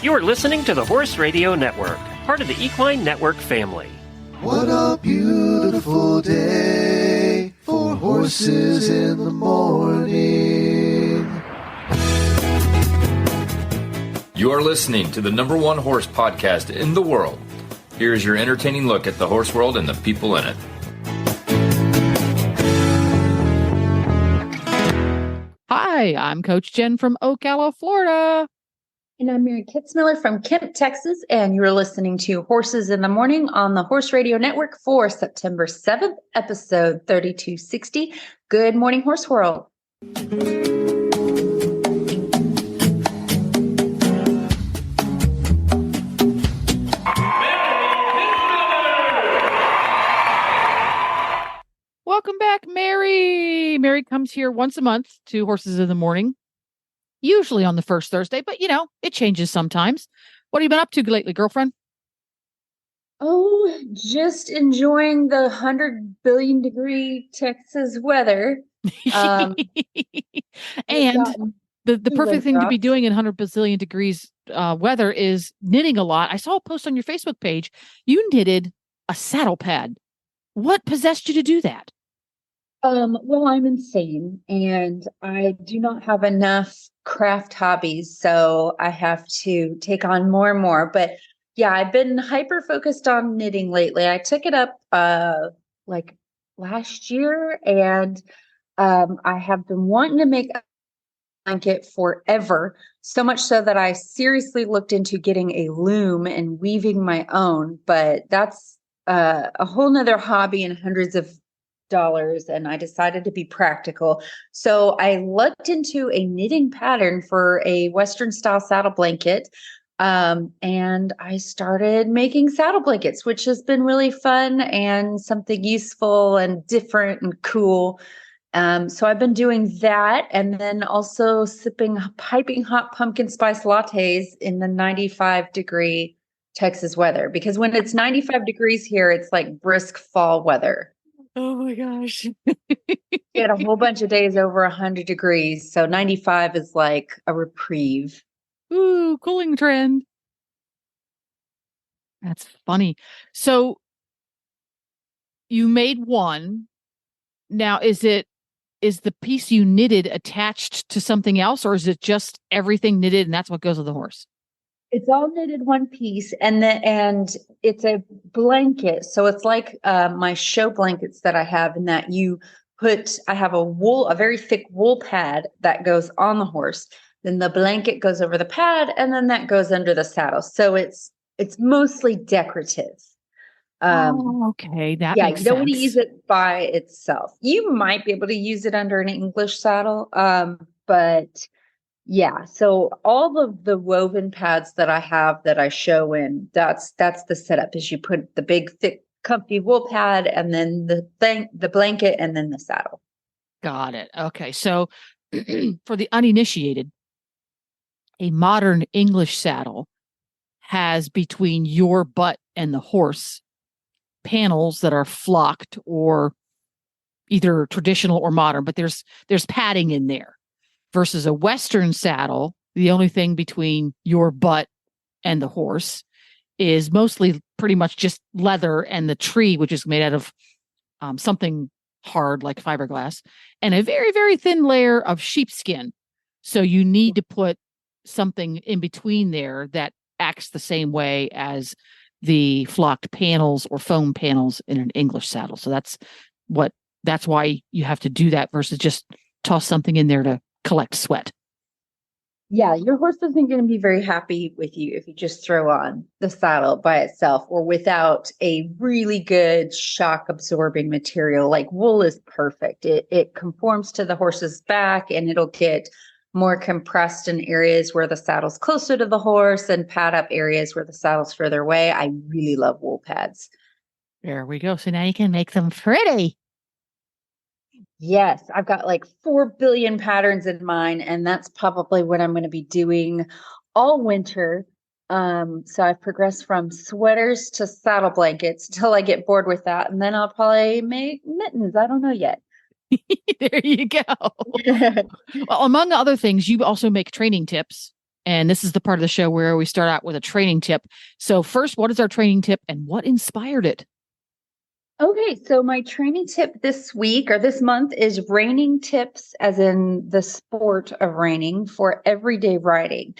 You are listening to the Horse Radio Network, part of the Equine Network family. What a beautiful day for horses in the morning. You are listening to the #1 horse podcast in the world. Here is your entertaining look at the horse world and the people in it. Hi, I'm Coach Jen from Ocala, Florida. And I'm Mary Kitzmiller from Kemp, Texas, and you're listening to Horses in the Morning on the Horse Radio Network for September 7th, episode 3260. Good morning, Horse World. Welcome back, Mary. Mary comes here once a month to Horses in the Morning, usually on the first Thursday, but it changes sometimes. What have you been up to lately, girlfriend? Oh, just enjoying the 100 billion degree Texas weather. And the perfect thing to be doing in 100 bazillion degrees weather is knitting a lot. I saw a post on your Facebook page. You knitted a saddle pad. What possessed you to do that? Well, I'm insane and I do not have enough craft hobbies, so I have to take on more and more. But yeah, I've been hyper focused on knitting lately. I took it up like last year, and I have been wanting to make a blanket forever, so much so that I seriously looked into getting a loom and weaving my own. But that's a whole nother hobby and hundreds of dollars, and I decided to be practical. So I looked into a knitting pattern for a Western style saddle blanket. And I started making saddle blankets, which has been really fun and something useful and different and cool. So I've been doing that, and then also sipping piping hot pumpkin spice lattes in the 95 degree Texas weather, because when it's 95 degrees here, it's like brisk fall weather. Oh my gosh. Get a whole bunch of days over 100 degrees. So 95 is like a reprieve. Ooh, cooling trend. That's funny. So you made one. Now, is the piece you knitted attached to something else, or is it just everything knitted and that's what goes with the horse? It's all knitted one piece, and it's a blanket. So it's like my show blankets that I have, in that I have a very thick wool pad that goes on the horse. Then the blanket goes over the pad, and then that goes under the saddle. So it's mostly decorative. Okay, that makes sense. You don't want to use it by itself. You might be able to use it under an English saddle, but yeah. So all of the woven pads that I have that I show in, that's the setup. Is you put the big, thick, comfy wool pad, and then the blanket, and then the saddle. Got it. Okay, so for the uninitiated, a modern English saddle has between your butt and the horse panels that are flocked, or either traditional or modern, but there's padding in there. Versus a Western saddle, the only thing between your butt and the horse is mostly pretty much just leather and the tree, which is made out of something hard like fiberglass, and a very, very thin layer of sheepskin. So you need to put something in between there that acts the same way as the flocked panels or foam panels in an English saddle. So that's why you have to do that versus just toss something in there to collect sweat. Yeah, your horse isn't going to be very happy with you if you just throw on the saddle by itself or without a really good shock absorbing material. Like wool is perfect. It conforms to the horse's back, and it'll get more compressed in areas where the saddle's closer to the horse and pad up areas where the saddle's further away. I really love wool pads. There we go. So now you can make them pretty. Yes, I've got like 4 billion patterns in mine, and that's probably what I'm going to be doing all winter. So I've progressed from sweaters to saddle blankets till I get bored with that, and then I'll probably make mittens. I don't know yet. There you go. Well, among other things, you also make training tips And this is the part of the show where we start out with a training tip. So first, what is our training tip and what inspired it? Okay, so my training tip this week or this month is reining tips, as in the sport of reining for everyday riding.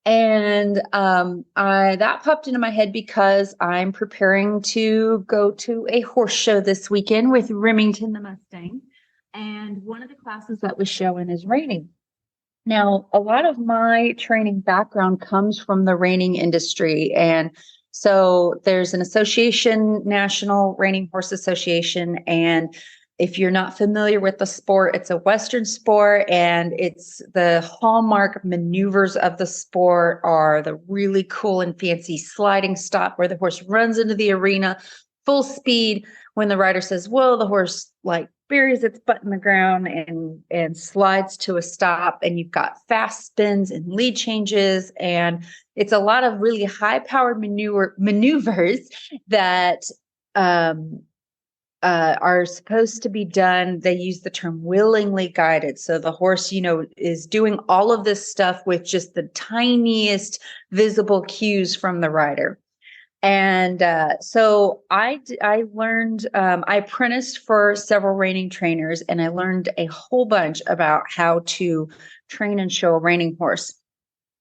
And that popped into my head because I'm preparing to go to a horse show this weekend with Remington the Mustang. And one of the classes that was showing is reining. Now, a lot of my training background comes from the reining industry. And so there's an association, National Reining Horse Association. And if you're not familiar with the sport, it's a Western sport, and it's the hallmark maneuvers of the sport are the really cool and fancy sliding stop where the horse runs into the arena full speed. When the rider says, whoa, the horse like buries its butt in the ground and slides to a stop, and you've got fast spins and lead changes, and it's a lot of really high powered maneuvers that are supposed to be done. They use the term willingly guided. So the horse, is doing all of this stuff with just the tiniest visible cues from the rider. And so I learned, I apprenticed for several reining trainers, and I learned a whole bunch about how to train and show a reining horse.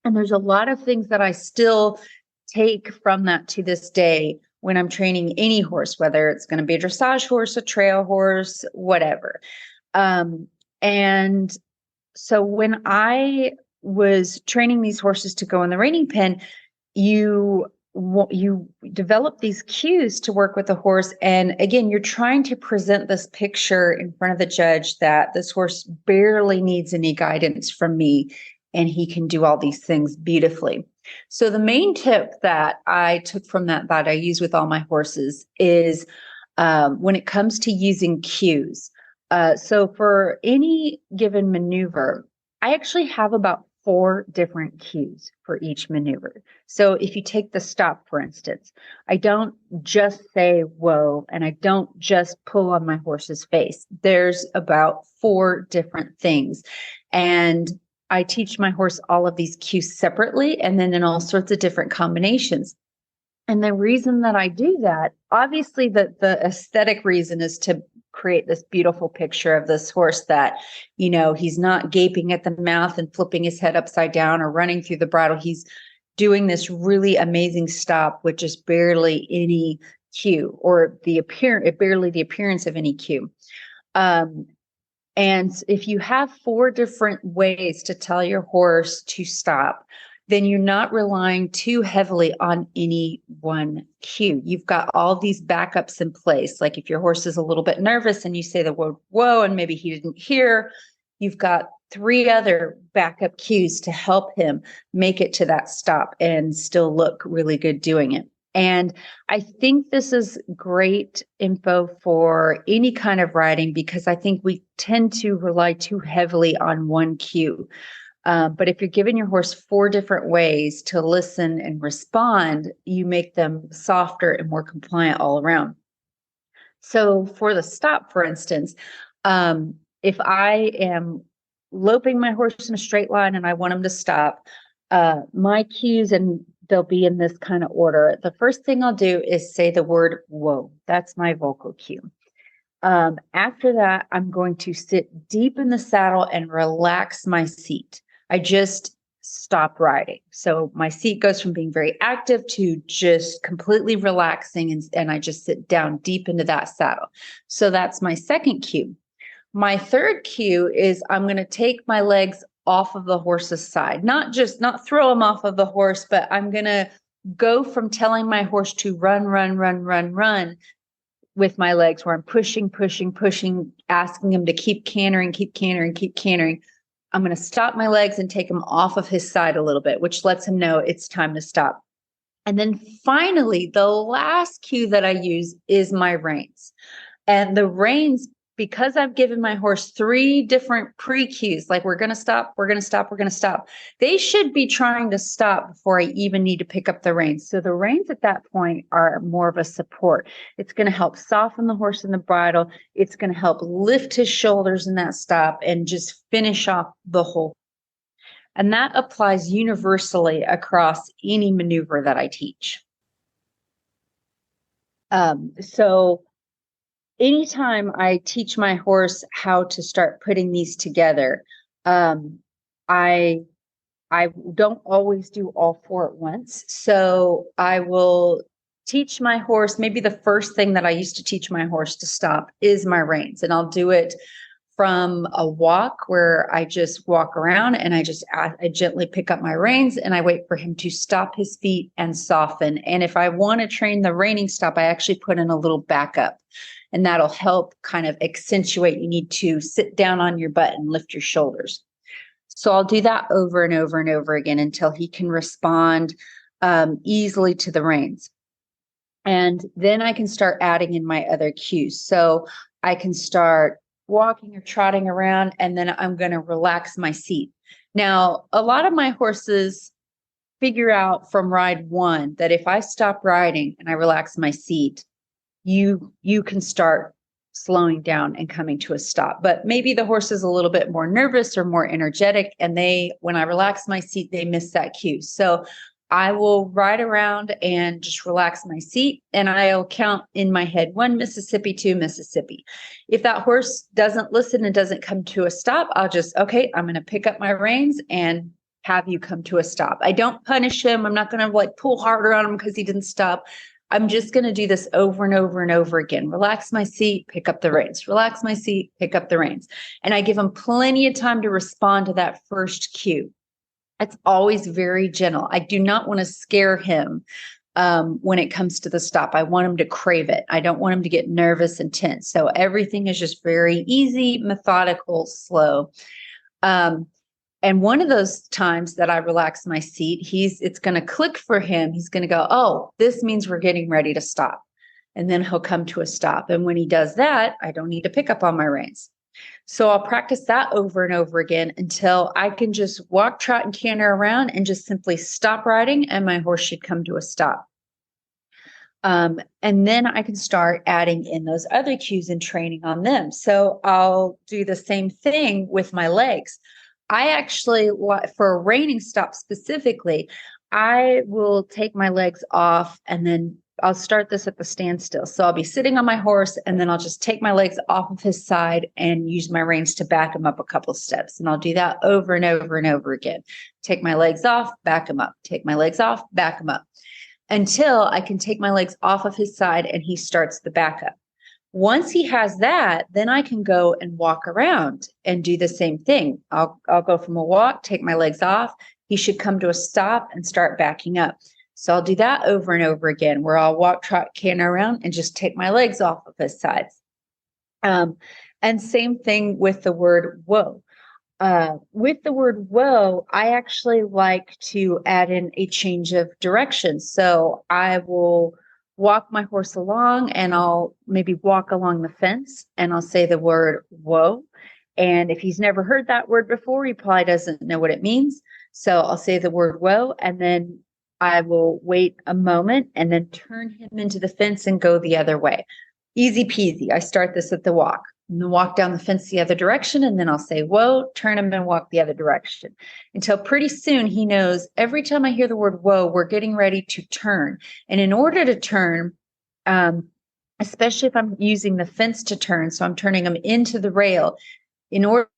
And there's a lot of things that I still take from that to this day when I'm training any horse, whether it's going to be a dressage horse, a trail horse, whatever. And so when I was training these horses to go in the reining pen, you develop these cues to work with the horse. And again, you're trying to present this picture in front of the judge that this horse barely needs any guidance from me, and he can do all these things beautifully. So the main tip that I took from that I use with all my horses is when it comes to using cues. So for any given maneuver, I actually have about 4 different cues for each maneuver. So if you take the stop, for instance, I don't just say, whoa, and I don't just pull on my horse's face. There's about 4 different things. And I teach my horse all of these cues separately and then in all sorts of different combinations. And the reason that I do that, obviously the aesthetic reason is to create this beautiful picture of this horse that, he's not gaping at the mouth and flipping his head upside down or running through the bridle. He's doing this really amazing stop with just barely any cue or barely the appearance of any cue. And if you have 4 different ways to tell your horse to stop, then you're not relying too heavily on any one cue. You've got all these backups in place. Like if your horse is a little bit nervous and you say the word whoa, and maybe he didn't hear, you've got 3 other backup cues to help him make it to that stop and still look really good doing it. And I think this is great info for any kind of riding because I think we tend to rely too heavily on one cue. But if you're giving your horse 4 different ways to listen and respond, you make them softer and more compliant all around. So for the stop, for instance, if I am loping my horse in a straight line and I want him to stop, my cues, and they'll be in this kind of order. The first thing I'll do is say the word whoa. That's my vocal cue. After that, I'm going to sit deep in the saddle and relax my seat. I just stop riding. So my seat goes from being very active to just completely relaxing, and I just sit down deep into that saddle. So that's my second cue. My third cue is I'm going to take my legs off of the horse's side, not throw them off of the horse, but I'm going to go from telling my horse to run with my legs, where I'm pushing, asking him to keep cantering. I'm going to stop my legs and take him off of his side a little bit, which lets him know it's time to stop. And then finally, the last cue that I use is my reins. And the reins, because I've given my horse 3 different pre-cues, like we're going to stop, they should be trying to stop before I even need to pick up the reins. So the reins at that point are more of a support. It's going to help soften the horse in the bridle. It's going to help lift his shoulders in that stop and just finish off the whole. And that applies universally across any maneuver that I teach. So anytime I teach my horse how to start putting these together, I don't always do all four at once. So I will teach my horse. Maybe the first thing that I used to teach my horse to stop is my reins. And I'll do it from a walk where I just walk around and I gently pick up my reins and I wait for him to stop his feet and soften. And if I want to train the reining stop, I actually put in a little backup, and that'll help kind of accentuate. You need to sit down on your butt and lift your shoulders. So I'll do that over and over and over again until he can respond easily to the reins. And then I can start adding in my other cues. So I can start walking or trotting around, and then I'm going to relax my seat. Now, a lot of my horses figure out from ride one that if I stop riding and I relax my seat, you can start slowing down and coming to a stop. But maybe the horse is a little bit more nervous or more energetic, and when I relax my seat, they miss that cue. So I will ride around and just relax my seat, and I'll count in my head 1 Mississippi, 2 Mississippi. If that horse doesn't listen and doesn't come to a stop, I'm going to pick up my reins and have you come to a stop. I don't punish him. I'm not going to pull harder on him because he didn't stop. I'm just going to do this over and over and over again. Relax my seat, pick up the reins. Relax my seat, pick up the reins. And I give him plenty of time to respond to that first cue. It's always very gentle. I do not want to scare him when it comes to the stop. I want him to crave it. I don't want him to get nervous and tense. So everything is just very easy, methodical, slow. And one of those times that I relax my seat, it's going to click for him. He's going to go, oh, this means we're getting ready to stop. And then he'll come to a stop. And when he does that, I don't need to pick up on my reins. So I'll practice that over and over again until I can just walk, trot, and canter around and just simply stop riding, and my horse should come to a stop. And then I can start adding in those other cues and training on them. So I'll do the same thing with my legs. I actually, for a reining stop specifically, I will take my legs off, and then I'll start this at the standstill. So I'll be sitting on my horse, and then I'll just take my legs off of his side and use my reins to back him up a couple of steps. And I'll do that over and over and over again. Take my legs off, back him up. Take my legs off, back him up. Until I can take my legs off of his side and he starts the backup. Once he has that, then I can go and walk around and do the same thing. I'll go from a walk, take my legs off. He should come to a stop and start backing up. So I'll do that over and over again, where I'll walk, trot, canter around and just take my legs off of his sides. And same thing with the word whoa. With the word whoa, I actually like to add in a change of direction. So I will walk my horse along, and I'll maybe walk along the fence, and I'll say the word whoa. And if he's never heard that word before, he probably doesn't know what it means. So I'll say the word whoa, and then I will wait a moment and then turn him into the fence and go the other way. Easy peasy. I start this at the walk, and then walk down the fence the other direction, and then I'll say, whoa, turn him and walk the other direction, until pretty soon he knows every time I hear the word whoa, we're getting ready to turn. And in order to turn, especially if I'm using the fence to turn, so I'm turning him into the rail, in order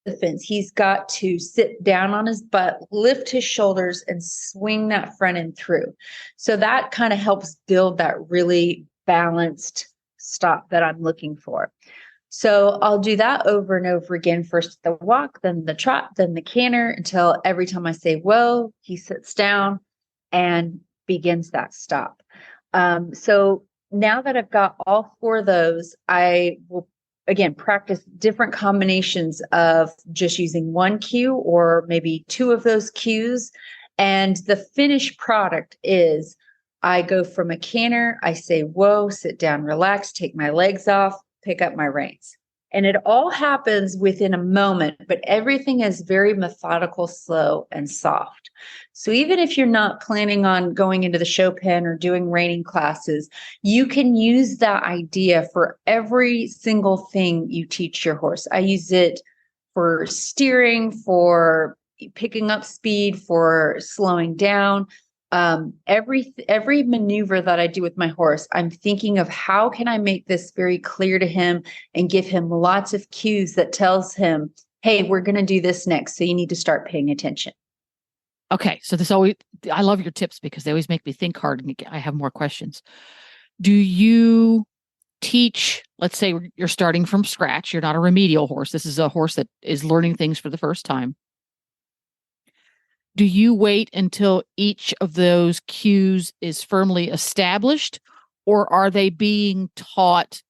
the fence, he's got to sit down on his butt, lift his shoulders, and swing that front end through. So that kind of helps build that really balanced stop that I'm looking for. So I'll do that over and over again. First the walk, then the trot, then the canter, until every time I say whoa, he sits down and begins that stop. So now that I've got all four of those, I will again practice different combinations of just using one cue or maybe two of those cues. And the finished product is I go from a canter, I say, whoa, sit down, relax, take my legs off, pick up my reins. And it all happens within a moment, but everything is very methodical, slow, and soft. So even if you're not planning on going into the show pen or doing reining classes, you can use that idea for every single thing you teach your horse. I use it for steering, for picking up speed, for slowing down. Every maneuver that I do with my horse, I'm thinking of how can I make this very clear to him and give him lots of cues that tells him, hey, we're going to do this next. So you need to start paying attention. Okay. So I love your tips because they always make me think hard and I have more questions. Do you teach, let's say you're starting from scratch. You're not a remedial horse. This is a horse that is learning things for the first time. Do you wait until each of those cues is firmly established, or are they being taught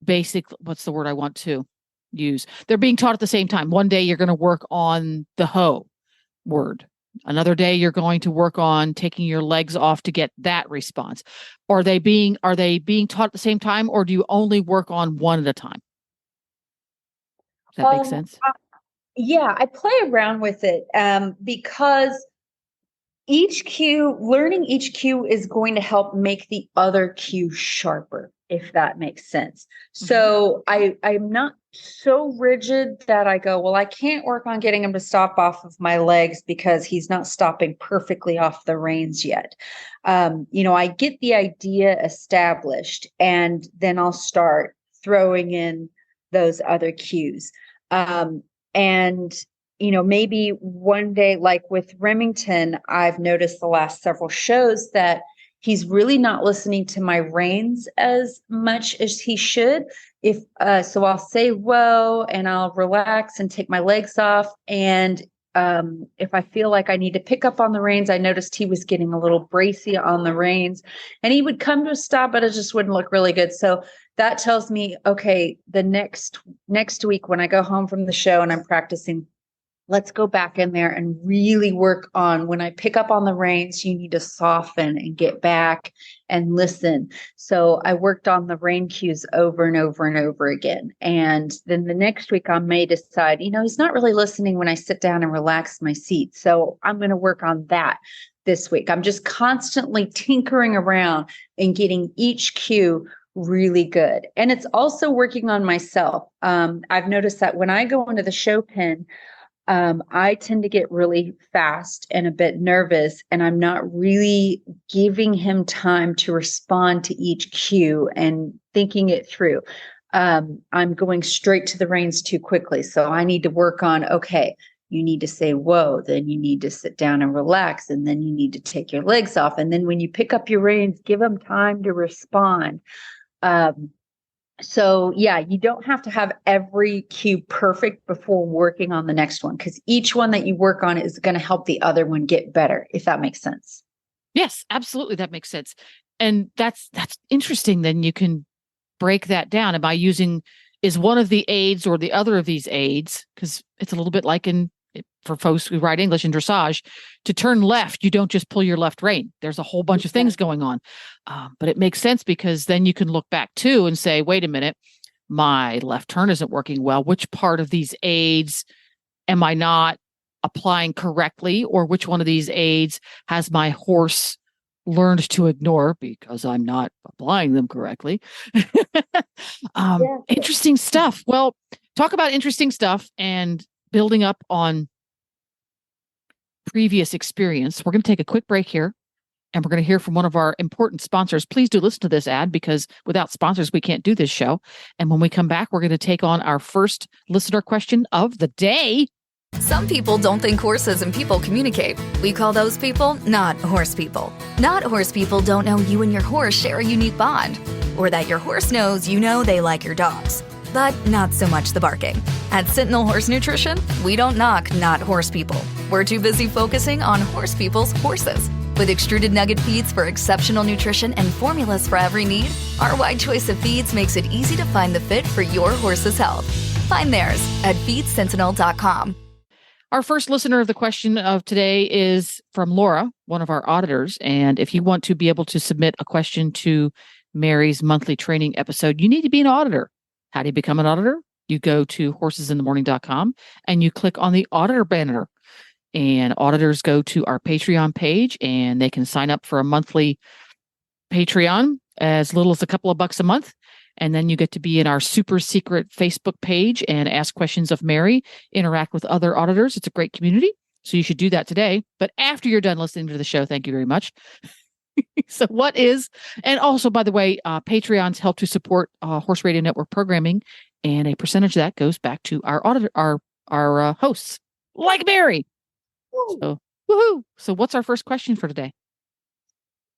what's the word I want to use? They're being taught at the same time. One day you're going to work on the hoe word. Another day you're going to work on taking your legs off to get that response. Are they being taught at the same time, or do you only work on one at a time? Does that make sense? Yeah, I play around with it because learning each cue is going to help make the other cue sharper, if that makes sense. Mm-hmm. So I'm not so rigid that I go, well, I can't work on getting him to stop off of my legs because he's not stopping perfectly off the reins yet. I get the idea established and then I'll start throwing in those other cues. And, maybe one day, like with Remington, I've noticed the last several shows that he's really not listening to my reins as much as he should. So I'll say, whoa, and I'll relax and take my legs off. And if I feel like I need to pick up on the reins, I noticed he was getting a little bracy on the reins and he would come to a stop, but it just wouldn't look really good. So that tells me, okay, the next week when I go home from the show and I'm practicing, let's go back in there and really work on when I pick up on the reins, you need to soften and get back and listen. So I worked on the rein cues over and over and over again. And then the next week I may decide, he's not really listening when I sit down and relax my seat. So I'm going to work on that this week. I'm just constantly tinkering around and getting each cue really good. And it's also working on myself. I've noticed that when I go into the show pen, I tend to get really fast and a bit nervous, and I'm not really giving him time to respond to each cue and thinking it through. I'm going straight to the reins too quickly. So I need to work on, okay, you need to say, whoa, then you need to sit down and relax, and then you need to take your legs off. And then when you pick up your reins, give them time to respond. So yeah, you don't have to have every cue perfect before working on the next one, because each one that you work on is going to help the other one get better, if that makes sense. Yes, absolutely. That makes sense. And that's interesting. Then you can break that down. Am I using, is one of the aids or the other of these aids? Because it's a little bit like for folks who ride English in dressage, to turn left, you don't just pull your left rein. There's a whole bunch of things going on. But it makes sense because then you can look back too and say, wait a minute, my left turn isn't working well. Which part of these aids am I not applying correctly? Or which one of these aids has my horse learned to ignore because I'm not applying them correctly? Interesting stuff. Well, talk about interesting stuff and building up on previous experience. We're going to take a quick break here and we're going to hear from one of our important sponsors. Please do listen to this ad because without sponsors, we can't do this show. And when we come back, we're going to take on our first listener question of the day. Some people don't think horses and people communicate. We call those people not horse people. Not horse people don't know you and your horse share a unique bond, or that your horse knows you know they like your dogs. But not so much the barking. At Sentinel Horse Nutrition, we don't knock not horse people. We're too busy focusing on horse people's horses. With extruded nugget feeds for exceptional nutrition and formulas for every need, our wide choice of feeds makes it easy to find the fit for your horse's health. Find theirs at feedsentinel.com. Our first listener of the question of today is from Laura, one of our auditors. And if you want to be able to submit a question to Mary's monthly training episode, you need to be an auditor. How do you become an auditor? You go to horsesinthemorning.com and you click on the auditor banner. And auditors go to our Patreon page and they can sign up for a monthly Patreon as little as a couple of bucks a month. And then you get to be in our super secret Facebook page and ask questions of Mary, interact with other auditors. It's a great community. So you should do that today. But after you're done listening to the show, thank you very much. So and also, by the way, Patreons help to support Horse Radio Network programming, and a percentage of that goes back to our our hosts, like Mary. So, woohoo! So what's our first question for today?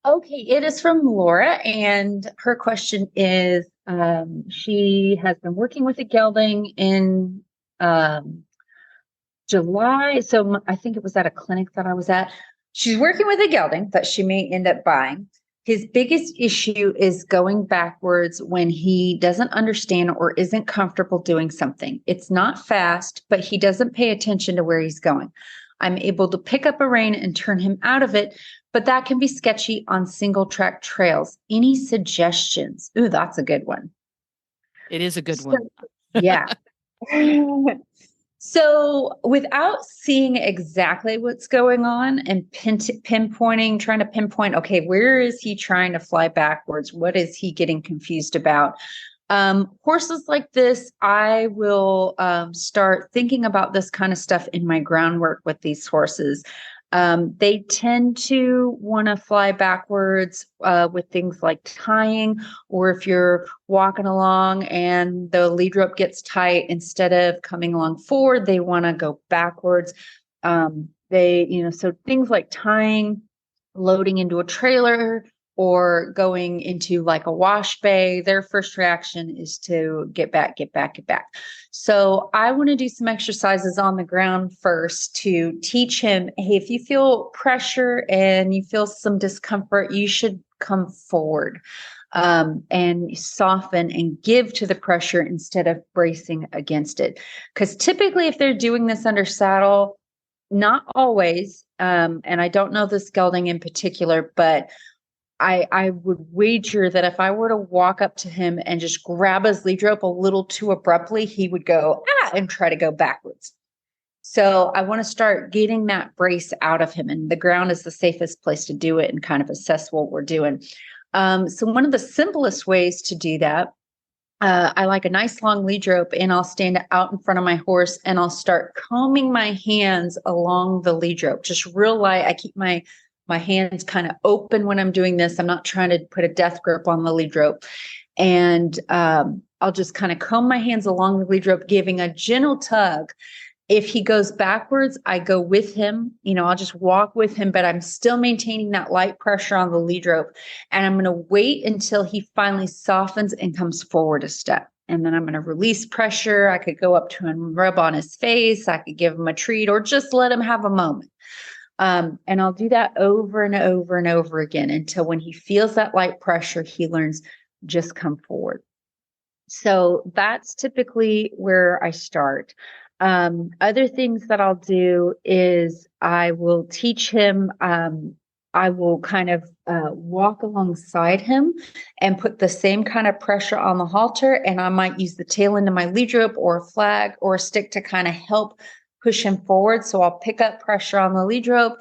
Okay, it is from Laura, and her question is, she has been working with a gelding in July. So I think it was at a clinic that I was at. She's working with a gelding that she may end up buying. His biggest issue is going backwards when he doesn't understand or isn't comfortable doing something. It's not fast, but he doesn't pay attention to where he's going. I'm able to pick up a rein and turn him out of it, but that can be sketchy on single track trails. Any suggestions? Ooh, that's a good one. It is a good one. Yeah. So without seeing exactly what's going on and trying to pinpoint, okay, where is he trying to fly backwards? What is he getting confused about? Horses like this, I will start thinking about this kind of stuff in my groundwork with these horses. They tend to want to fly backwards with things like tying, or if you're walking along and the lead rope gets tight, instead of coming along forward, they want to go backwards. So things like tying, loading into a trailer, or going into like a wash bay, their first reaction is to get back. So I want to do some exercises on the ground first to teach him, hey, if you feel pressure and you feel some discomfort, you should come forward and soften and give to the pressure instead of bracing against it. Because typically if they're doing this under saddle, not always, and I don't know this gelding in particular, but I would wager that if I were to walk up to him and just grab his lead rope a little too abruptly, he would go, and try to go backwards. So I want to start getting that brace out of him, and the ground is the safest place to do it and kind of assess what we're doing. So one of the simplest ways to do that, I like a nice long lead rope, and I'll stand out in front of my horse and I'll start combing my hands along the lead rope, just real light. I keep my hands kind of open when I'm doing this. I'm not trying to put a death grip on the lead rope. And I'll just kind of comb my hands along the lead rope, giving a gentle tug. If he goes backwards, I go with him. I'll just walk with him, but I'm still maintaining that light pressure on the lead rope. And I'm going to wait until he finally softens and comes forward a step. And then I'm going to release pressure. I could go up to him and rub on his face. I could give him a treat, or just let him have a moment. And I'll do that over and over and over again until when he feels that light pressure, he learns, just come forward. So that's typically where I start. Other things that I'll do is I will teach him, I will kind of walk alongside him and put the same kind of pressure on the halter, and I might use the tail end of my lead rope or a flag or a stick to kind of help push him forward. So I'll pick up pressure on the lead rope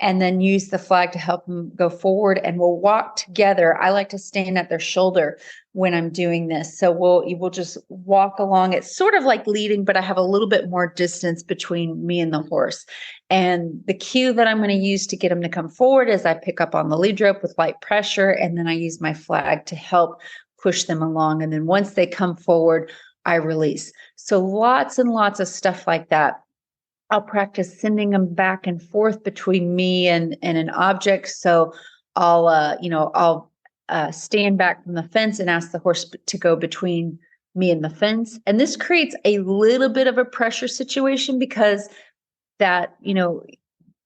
and then use the flag to help him go forward, and we'll walk together. I like to stand at their shoulder when I'm doing this. So we'll just walk along. It's sort of like leading, but I have a little bit more distance between me and the horse. And the cue that I'm going to use to get him to come forward is I pick up on the lead rope with light pressure, and then I use my flag to help push them along. And then once they come forward, I release. So lots and lots of stuff like that. I'll practice sending them back and forth between me and an object. So I'll stand back from the fence and ask the horse to go between me and the fence. And this creates a little bit of a pressure situation, because that,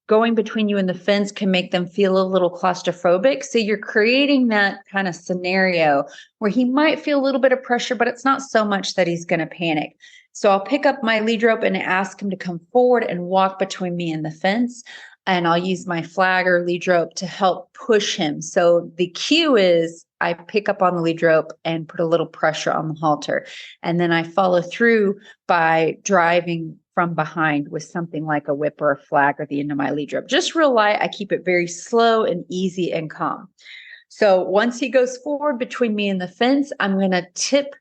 going between you and the fence can make them feel a little claustrophobic. So you're creating that kind of scenario where he might feel a little bit of pressure, but it's not so much that he's going to panic. So I'll pick up my lead rope and ask him to come forward and walk between me and the fence. And I'll use my flag or lead rope to help push him. So the cue is I pick up on the lead rope and put a little pressure on the halter. And then I follow through by driving from behind with something like a whip or a flag or the end of my lead rope. Just real light. I keep it very slow and easy and calm. So once he goes forward between me and the fence, I'm going to tip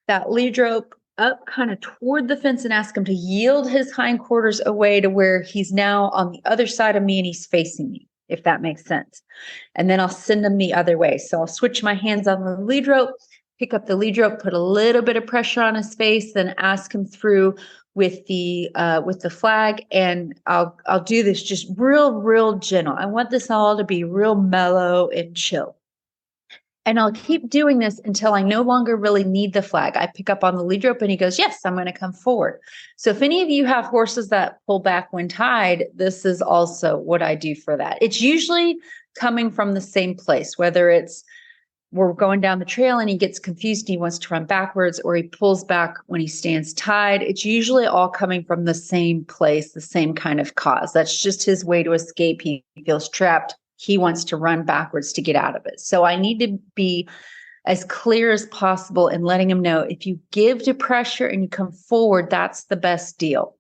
that lead rope up kind of toward the fence and ask him to yield his hindquarters away to where he's now on the other side of me and he's facing me, if that makes sense. And then I'll send him the other way. So I'll switch my hands on the lead rope, pick up the lead rope, put a little bit of pressure on his face, then ask him through with the flag. And I'll do this just real gentle. I want this all to be real mellow and chill. And I'll keep doing this until I no longer really need the flag. I pick up on the lead rope and he goes, yes, I'm going to come forward. So if any of you have horses that pull back when tied, this is also what I do for that. It's usually coming from the same place, whether it's we're going down the trail and he gets confused and he wants to run backwards, or he pulls back when he stands tied. It's usually all coming from the same place, the same kind of cause. That's just his way to escape. He feels trapped. He wants to run backwards to get out of it. So I need to be as clear as possible in letting him know if you give to pressure and you come forward, that's the best deal.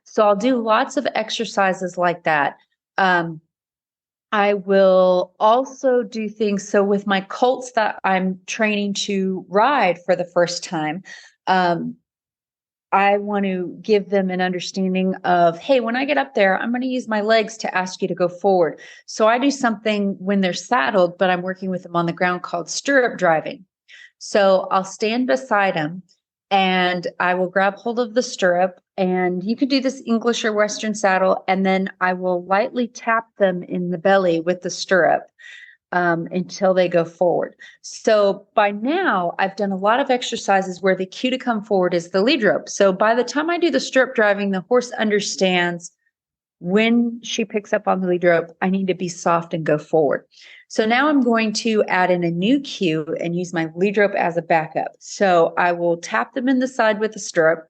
So I'll do lots of exercises like that. I will also do things. So with my colts that I'm training to ride for the first time, I want to give them an understanding of, hey, when I get up there, I'm going to use my legs to ask you to go forward. So I do something when they're saddled, but I'm working with them on the ground called stirrup driving. So I'll stand beside them and I will grab hold of the stirrup, and you could do this English or Western saddle. And then I will lightly tap them in the belly with the stirrup until they go forward. So by now I've done a lot of exercises where the cue to come forward is the lead rope. So by the time I do the stirrup driving, the horse understands when she picks up on the lead rope, I need to be soft and go forward. So now I'm going to add in a new cue and use my lead rope as a backup. So I will tap them in the side with the stirrup.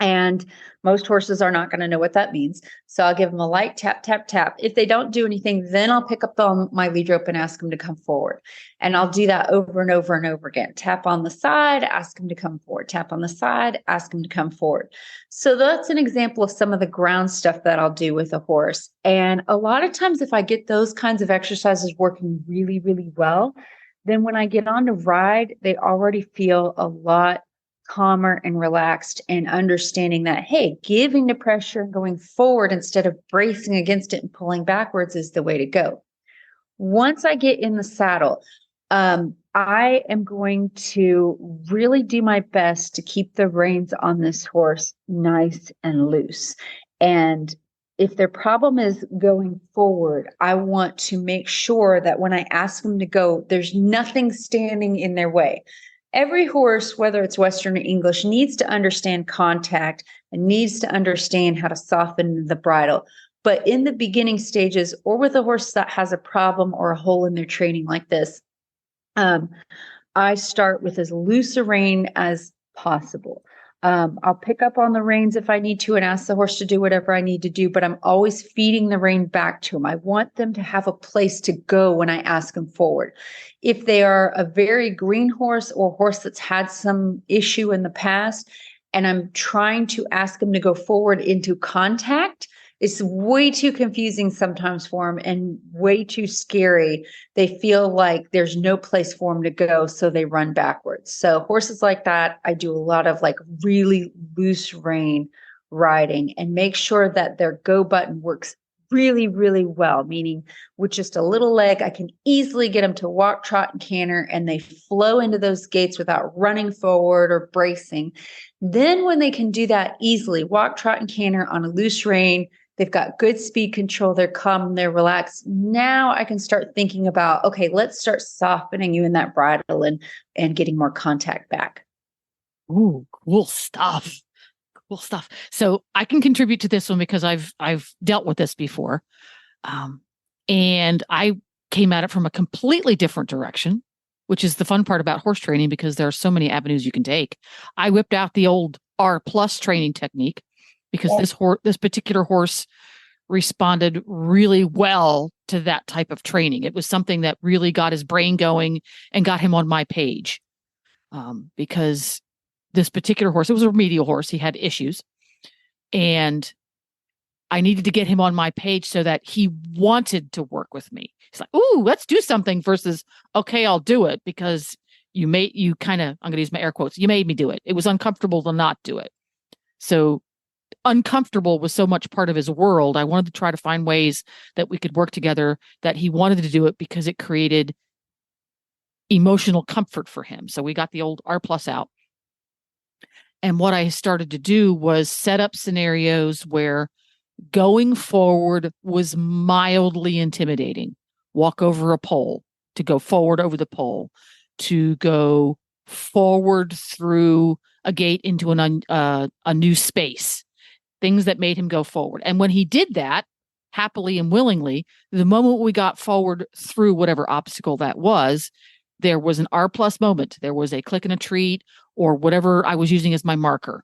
And most horses are not going to know what that means. So I'll give them a light tap, tap, tap. If they don't do anything, then I'll pick up on my lead rope and ask them to come forward. And I'll do that over and over and over again. Tap on the side, ask them to come forward. Tap on the side, ask them to come forward. So that's an example of some of the ground stuff that I'll do with a horse. And a lot of times if I get those kinds of exercises working really, really well, then when I get on to ride, they already feel a lot calmer and relaxed and understanding that, hey, giving to pressure and going forward instead of bracing against it and pulling backwards is the way to go. Once I get in the saddle, I am going to really do my best to keep the reins on this horse nice and loose. And if their problem is going forward, I want to make sure that when I ask them to go, there's nothing standing in their way. Every horse, whether it's Western or English, needs to understand contact and needs to understand how to soften the bridle. But in the beginning stages, or with a horse that has a problem or a hole in their training like this, I start with as loose a rein as possible. I'll pick up on the reins if I need to and ask the horse to do whatever I need to do, but I'm always feeding the rein back to them. I want them to have a place to go when I ask them forward. If they are a very green horse or horse that's had some issue in the past, and I'm trying to ask them to go forward into contact, it's way too confusing sometimes for them and way too scary. They feel like there's no place for them to go, so they run backwards. So horses like that, I do a lot of like really loose rein riding and make sure that their go button works really, really well, meaning with just a little leg, I can easily get them to walk, trot, and canter, and they flow into those gaits without running forward or bracing. Then when they can do that easily, walk, trot, and canter on a loose rein, they've got good speed control, they're calm, they're relaxed. Now I can start thinking about, okay, let's start softening you in that bridle and getting more contact back. Ooh, cool stuff. Cool stuff. So I can contribute to this one because I've dealt with this before. And I came at it from a completely different direction, which is the fun part about horse training because there are so many avenues you can take. I whipped out the old R+ training technique because this particular horse responded really well to that type of training. It was something that really got his brain going and got him on my page. Because this particular horse, it was a remedial horse. He had issues. And I needed to get him on my page so that he wanted to work with me. He's like, ooh, let's do something versus, okay, I'll do it because I'm going to use my air quotes. You made me do it. It was uncomfortable to not do it. So uncomfortable was so much part of his world. I wanted to try to find ways that we could work together, that he wanted to do it because it created emotional comfort for him. So we got the old R+ out. And what I started to do was set up scenarios where going forward was mildly intimidating. Walk over a pole, to go forward over the pole, to go forward through a gate into a new space, things that made him go forward. And when he did that, happily and willingly, the moment we got forward through whatever obstacle that was, there was an R+ moment. There was a click and a treat or whatever I was using as my marker.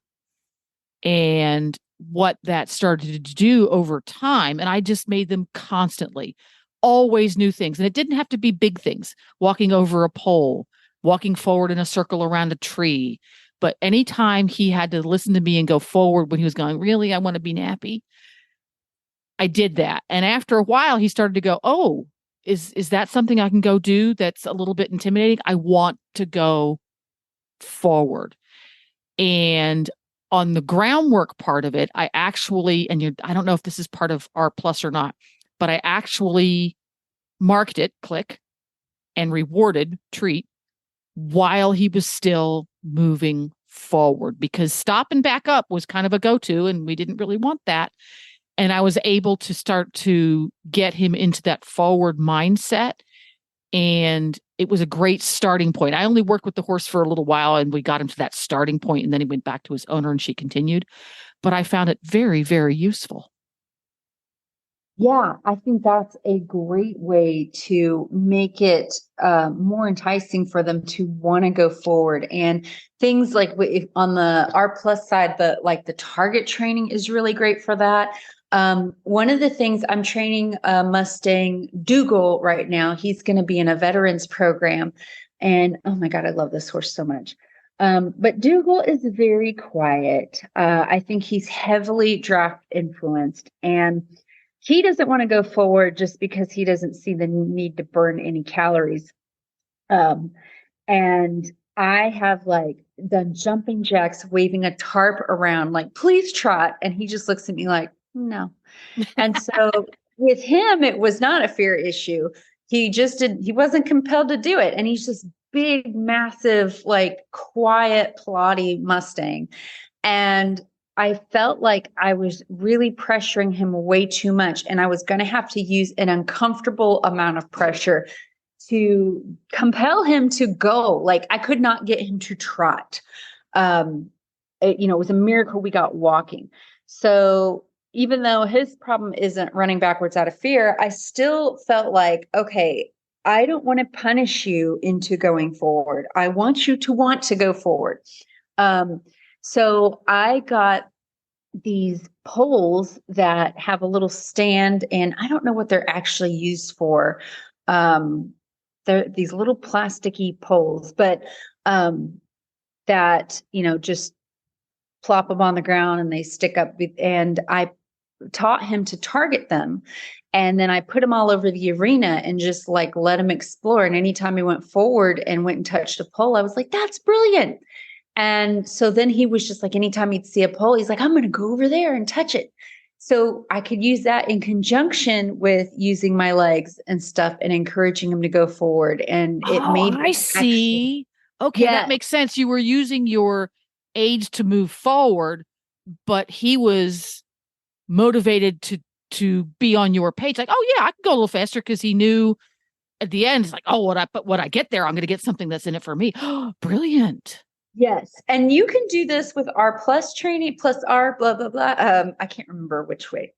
And what that started to do over time, and I just made them constantly, always new things. And it didn't have to be big things, walking over a pole, walking forward in a circle around a tree. But anytime he had to listen to me and go forward when he was going, really, I want to be nappy, I did that. And after a while, he started to go, oh, is that something I can go do that's a little bit intimidating? I want to go forward. And on the groundwork part of it, I actually, I don't know if this is part of R+ or not, but I actually marked it, click, and rewarded, treat, while he was still moving forward, because stop and back up was kind of a go-to, and we didn't really want that. And I was able to start to get him into that forward mindset. And it was a great starting point. I only worked with the horse for a little while, and we got him to that starting point, and then he went back to his owner and she continued. But I found it very, very useful. Yeah, I think that's a great way to make it more enticing for them to want to go forward. And things like on the R+ side, the target training is really great for that. One of the things, I'm training Mustang Dougal right now. He's going to be in a veterans program. And oh my God, I love this horse so much. But Dougal is very quiet. I think he's heavily draft influenced, and he doesn't want to go forward just because he doesn't see the need to burn any calories. And I have done jumping jacks, waving a tarp around, please trot. And he just looks at me like, no. And so with him, it was not a fear issue. He wasn't compelled to do it. And he's just big, massive, quiet, plotty Mustang. And I felt like I was really pressuring him way too much. And I was going to have to use an uncomfortable amount of pressure to compel him to go. I could not get him to trot. It was a miracle we got walking. So even though his problem isn't running backwards out of fear, I still felt like, okay, I don't want to punish you into going forward. I want you to want to go forward. So I got these poles that have a little stand, and I don't know what they're actually used for. They're these little plasticky poles, but that, just plop them on the ground and they stick up. And I taught him to target them. And then I put him all over the arena and just let him explore. And anytime he went forward and went and touched a pole, I was like, that's brilliant. And so then he was just anytime he'd see a pole, he's like, I'm going to go over there and touch it. So I could use that in conjunction with using my legs and stuff and encouraging him to go forward. And it made I see. Okay, Yeah. That makes sense. You were using your aids to move forward, but he was motivated to be on your page. Oh yeah, I can go a little faster, because he knew at the end, it's when I get there, I'm going to get something that's in it for me. Oh, brilliant. Yes. And you can do this with R+ training plus R blah, blah, blah. I can't remember which way.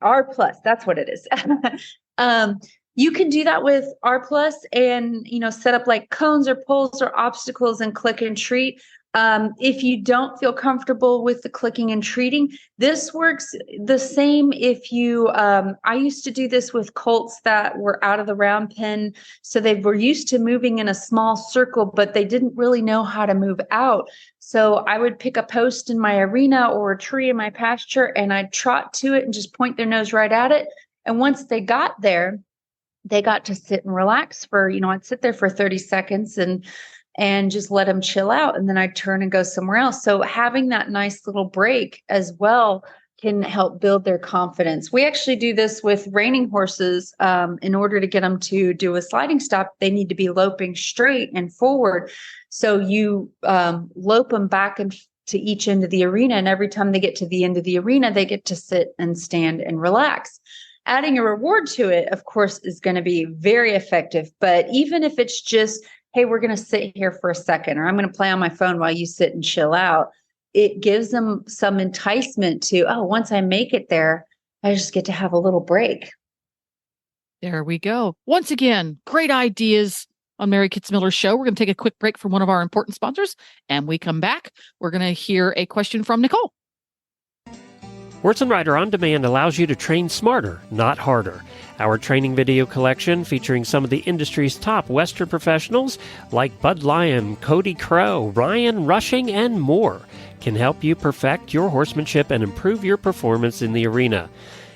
R+, that's what it is. You can do that with R+ and, set up cones or poles or obstacles and click and treat. If you don't feel comfortable with the clicking and treating, this works the same if you, I used to do this with colts that were out of the round pen. So they were used to moving in a small circle, but they didn't really know how to move out. So I would pick a post in my arena or a tree in my pasture, and I'd trot to it and just point their nose right at it. And once they got there, they got to sit and relax for, I'd sit there for 30 seconds and just let them chill out. And then I'd turn and go somewhere else. So having that nice little break as well can help build their confidence. We actually do this with reining horses. In order to get them to do a sliding stop, they need to be loping straight and forward. So you lope them back and to each end of the arena. And every time they get to the end of the arena, they get to sit and stand and relax. Adding a reward to it, of course, is going to be very effective. But even if it's just, hey, we're going to sit here for a second, or I'm going to play on my phone while you sit and chill out, it gives them some enticement to, oh, once I make it there, I just get to have a little break. There we go. Once again, great ideas on Mary Kitzmiller's show. We're going to take a quick break from one of our important sponsors, and we come back. We're going to hear a question from Nicole. Horse and Rider On Demand allows you to train smarter, not harder. Our training video collection, featuring some of the industry's top Western professionals like Bud Lyon, Cody Crow, Ryan Rushing, and more, can help you perfect your horsemanship and improve your performance in the arena.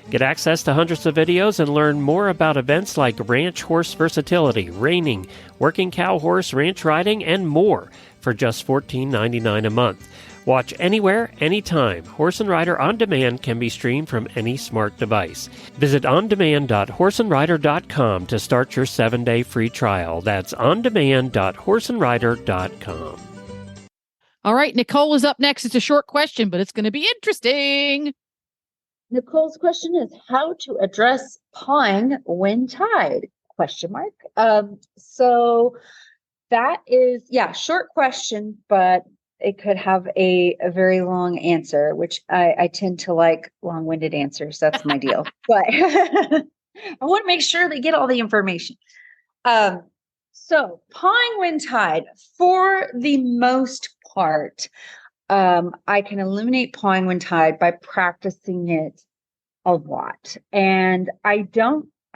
Get access to hundreds of videos and learn more about events like ranch horse versatility, reining, working cow horse, ranch riding, and more for just $14.99 a month. Watch anywhere, anytime. Horse and Rider On Demand can be streamed from any smart device. Visit ondemand.horseandrider.com to start your 7-day free trial. That's ondemand.horseandrider.com. All right, Nicole is up next. It's a short question, but it's going to be interesting. Nicole's question is how to address pawing when tied? ? So that is, short question, but it could have a very long answer, which I tend to like long-winded answers. That's my deal. But I want to make sure they get all the information. So pawing when tied, for the most part, I can eliminate pawing when tied by practicing it a lot. And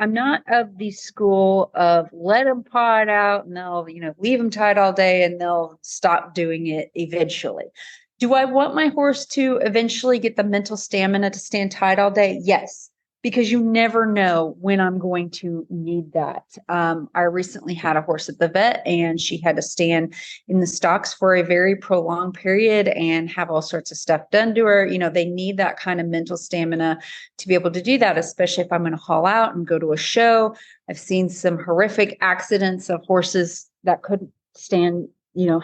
I'm not of the school of let them paw it out and they'll, leave them tied all day and they'll stop doing it eventually. Do I want my horse to eventually get the mental stamina to stand tied all day? Yes, because you never know when I'm going to need that. I recently had a horse at the vet and she had to stand in the stocks for a very prolonged period and have all sorts of stuff done to her. They need that kind of mental stamina to be able to do that, especially if I'm going to haul out and go to a show. I've seen some horrific accidents of horses that couldn't stand,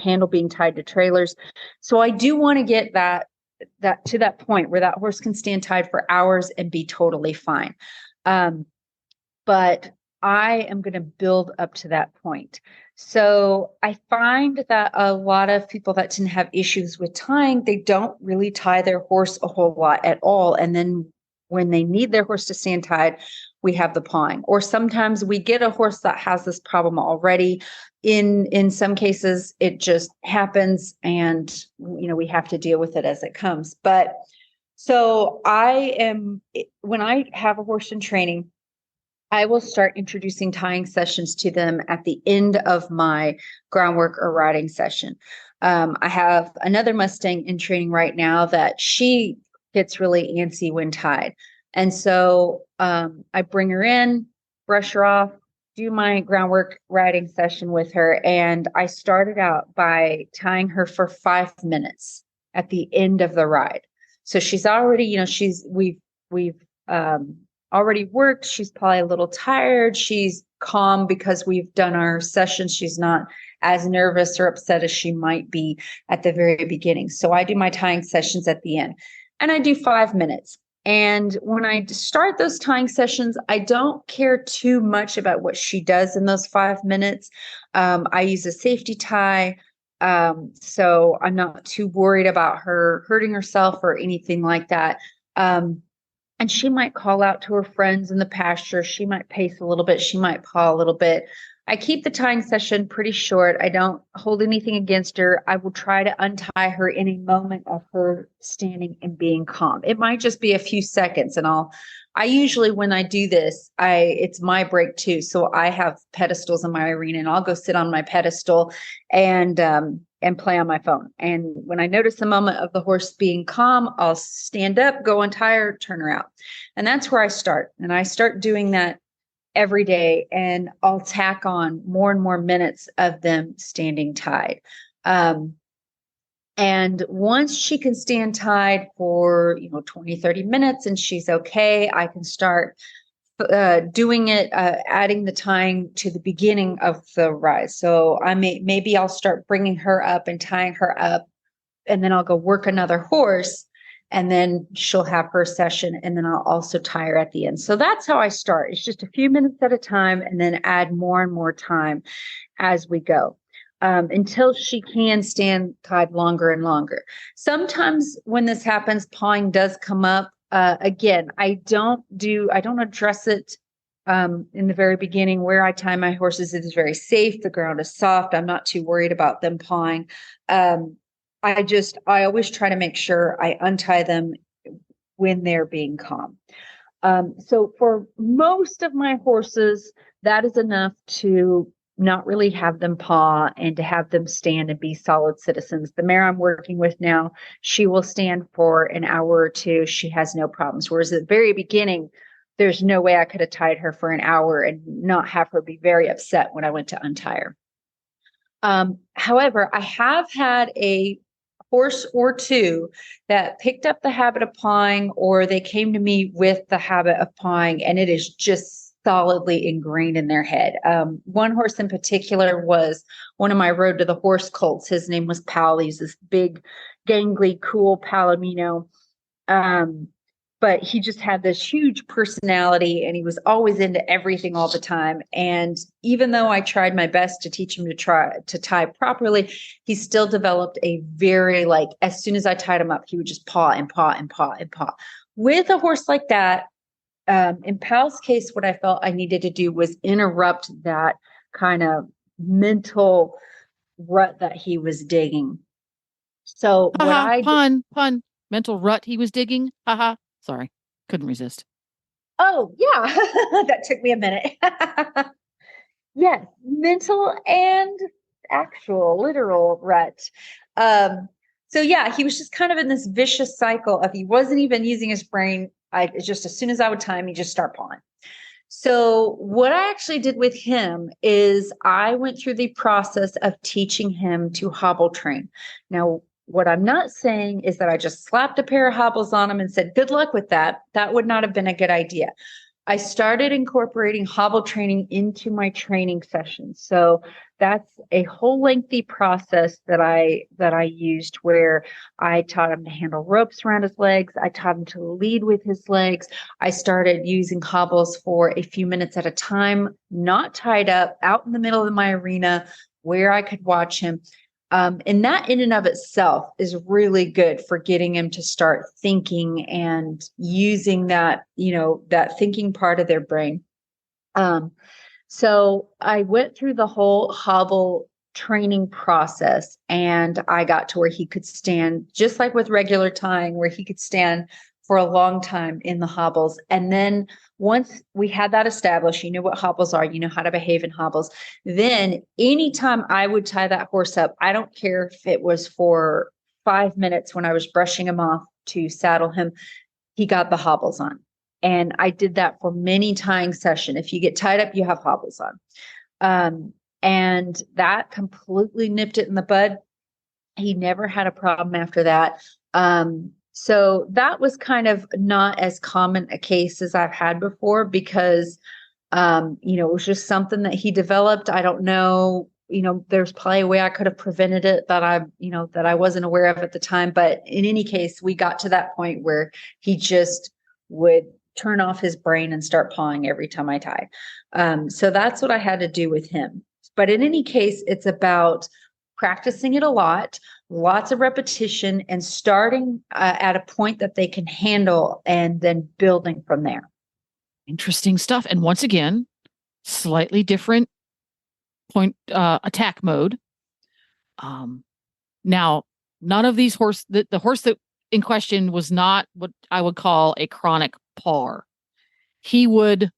handle being tied to trailers. So I do want to get that to that point where that horse can stand tied for hours and be totally fine. But I am going to build up to that point. So I find that a lot of people that tend to have issues with tying, they don't really tie their horse a whole lot at all. And then when they need their horse to stand tied, we have the pawing. Or sometimes we get a horse that has this problem already. In some cases, it just happens and, we have to deal with it as it comes. But so when I have a horse in training, I will start introducing tying sessions to them at the end of my groundwork or riding session. I have another Mustang in training right now that she gets really antsy when tied. And so I bring her in, brush her off, do my groundwork riding session with her. And I started out by tying her for 5 minutes at the end of the ride. So she's already, we've already worked. She's probably a little tired. She's calm because we've done our sessions. She's not as nervous or upset as she might be at the very beginning. So I do my tying sessions at the end and I do 5 minutes. And when I start those tying sessions, I don't care too much about what she does in those 5 minutes. I use a safety tie. So I'm not too worried about her hurting herself or anything like that. And she might call out to her friends in the pasture. She might pace a little bit. She might paw a little bit. I keep the tying session pretty short. I don't hold anything against her. I will try to untie her in a moment of her standing and being calm. It might just be a few seconds, and I usually, when I do this, it's my break too. So I have pedestals in my arena, and I'll go sit on my pedestal and play on my phone. And when I notice the moment of the horse being calm, I'll stand up, go untie her, turn her out. And that's where I start. And I start doing that every day, and I'll tack on more and more minutes of them standing tied. And once she can stand tied for, 20, 30 minutes and she's okay, I can start doing it, adding the tying to the beginning of the rise. So maybe I'll start bringing her up and tying her up, and then I'll go work another horse, and then she'll have her session, and then I'll also tie her at the end. So that's how I start. It's just a few minutes at a time, and then add more and more time as we go, until she can stand tied longer and longer. Sometimes when this happens, pawing does come up. Again, I don't address it in the very beginning. Where I tie my horses, it is very safe. The ground is soft. I'm not too worried about them pawing. I always try to make sure I untie them when they're being calm. So for most of my horses, that is enough to not really have them paw and to have them stand and be solid citizens. The mare I'm working with now, she will stand for an hour or two. She has no problems. Whereas at the very beginning, there's no way I could have tied her for an hour and not have her be very upset when I went to untie her. However, I have had a horse or two that picked up the habit of pawing, or they came to me with the habit of pawing, and it is just solidly ingrained in their head. One horse in particular was one of my Road to the Horse colts. His name was Pal. He's this big, gangly, cool Palomino. But he just had this huge personality, and he was always into everything all the time. And even though I tried my best to teach him to tie properly, he still developed a very, as soon as I tied him up, he would just paw and paw and paw and paw. With a horse like that, in Pal's case, what I felt I needed to do was interrupt that kind of mental rut that he was digging. So pun, mental rut he was digging. Haha. Sorry, couldn't resist. Oh, yeah. That took me a minute. Yes, mental and actual, literal rut. So yeah, he was just kind of in this vicious cycle of, he wasn't even using his brain. Just as soon as I would time, he'd just start pawing. So what I actually did with him is I went through the process of teaching him to hobble train. Now, what I'm not saying is that I just slapped a pair of hobbles on him and said, good luck with that. That would not have been a good idea. I started incorporating hobble training into my training sessions. So that's a whole lengthy process that I used, where I taught him to handle ropes around his legs. I taught him to lead with his legs. I started using hobbles for a few minutes at a time, not tied up, out in the middle of my arena where I could watch him. And that in and of itself is really good for getting them to start thinking and using that, that thinking part of their brain. So I went through the whole hobble training process, and I got to where he could stand, just like with regular tying, where he could stand for a long time in the hobbles. And then once we had that established, you know what hobbles are, you know how to behave in hobbles. Then anytime I would tie that horse up, I don't care if it was for 5 minutes when I was brushing him off to saddle him, he got the hobbles on. And I did that for many tying sessions. If you get tied up, you have hobbles on. And that completely nipped it in the bud. He never had a problem after that. So that was kind of not as common a case as I've had before, because, it was just something that he developed. I don't know, there's probably a way I could have prevented it that I wasn't aware of at the time. But in any case, we got to that point where he just would turn off his brain and start pawing every time I tied. So that's what I had to do with him. But in any case, it's about practicing it a lot, lots of repetition, and starting at a point that they can handle, and then building from there. Interesting stuff. And once again, slightly different attack mode. Now, none of these the horse that in question was not what I would call a chronic pawer. He would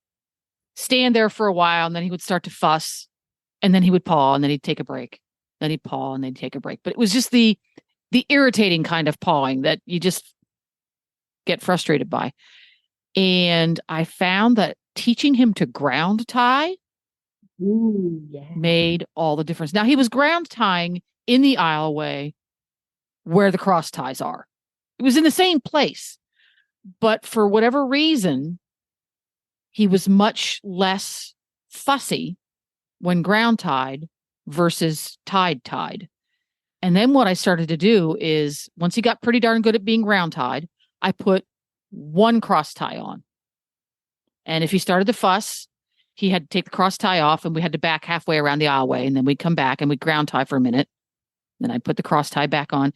stand there for a while and then he would start to fuss and then he would paw and then he'd take a break. Then he'd paw and then he'd take a break. But it was just the irritating kind of pawing that you just get frustrated by. And I found that teaching him to ground tie made all the difference. Now, he was ground tying in the aisleway where the cross ties are. It was in the same place. But for whatever reason, he was much less fussy when ground tied versus tied. And then what I started to do is, once he got pretty darn good at being ground tied, I put one cross tie on. And if he started to fuss, he had to take the cross tie off and we had to back halfway around the aisleway. And then we'd come back and we'd ground tie for a minute. Then I'd put the cross tie back on.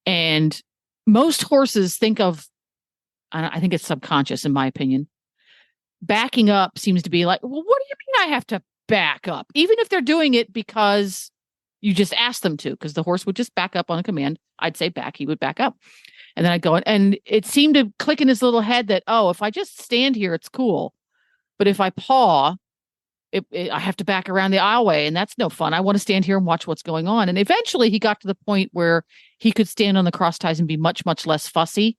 And most horses think of, I think it's subconscious in my opinion, backing up seems to be like, well, what do you mean I have to back up? Even if they're doing it because you just asked them to, because the horse would just back up on a command. I'd say back, he would back up. And then I'd go, and it seemed to click in his little head that, oh, if I just stand here, it's cool. But if I paw, I have to back around the aisleway, and that's no fun. I want to stand here and watch what's going on. And eventually he got to the point where he could stand on the cross ties and be much, much less fussy.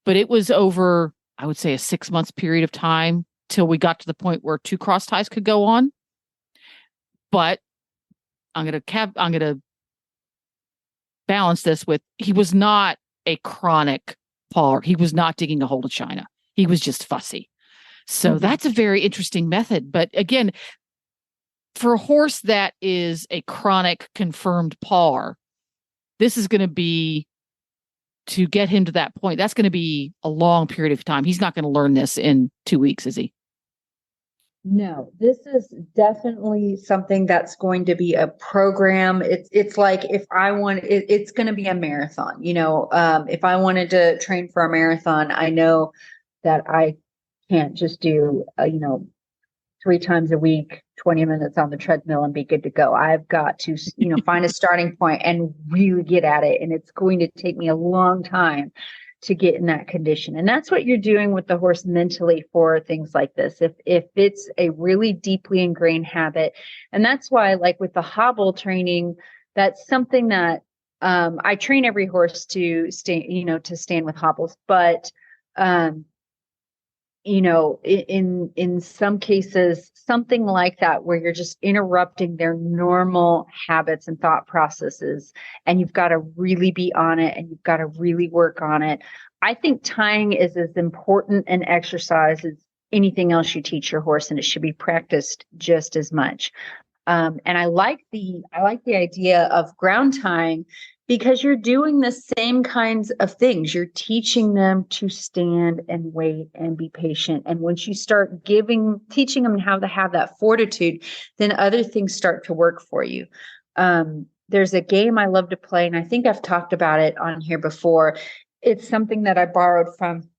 But it was over, I would say, a 6-month period of time till we got to the point where 2 cross ties could go on. But I'm going to balance this with, he was not a chronic pawer. He was not digging a hole to China. He was just fussy. So that's a very interesting method. But again, for a horse that is a chronic confirmed pawer, this is going to be, to get him to that point, that's going to be a long period of time. He's not going to learn this in 2 weeks, is he? No, this is definitely something that's going to be a program. It's like, if I want, it's going to be a marathon. If I wanted to train for a marathon, I know that I can't just do, 3 times a week, 20 minutes on the treadmill and be good to go. I've got to, find a starting point and really get at it. And it's going to take me a long time to get in that condition. And that's what you're doing with the horse mentally for things like this. If it's a really deeply ingrained habit, and that's why, like with the hobble training, that's something that I train every horse to stand with hobbles. But in some cases, something like that, where you're just interrupting their normal habits and thought processes, and you've got to really be on it and you've got to really work on it. I think tying is as important an exercise as anything else you teach your horse, and it should be practiced just as much. And I like the idea of ground tying, because you're doing the same kinds of things. You're teaching them to stand and wait and be patient. And once you start teaching them how to have that fortitude, then other things start to work for you. There's a game I love to play, and I think I've talked about it on here before. It's something that I borrowed from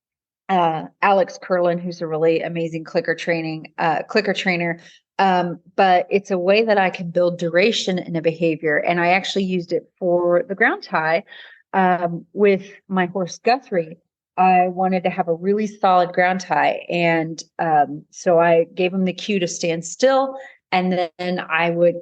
Alex Curlin, who's a really amazing clicker trainer. But it's a way that I can build duration in a behavior. And I actually used it for the ground tie with my horse Guthrie. I wanted to have a really solid ground tie. And so I gave him the cue to stand still. And then I would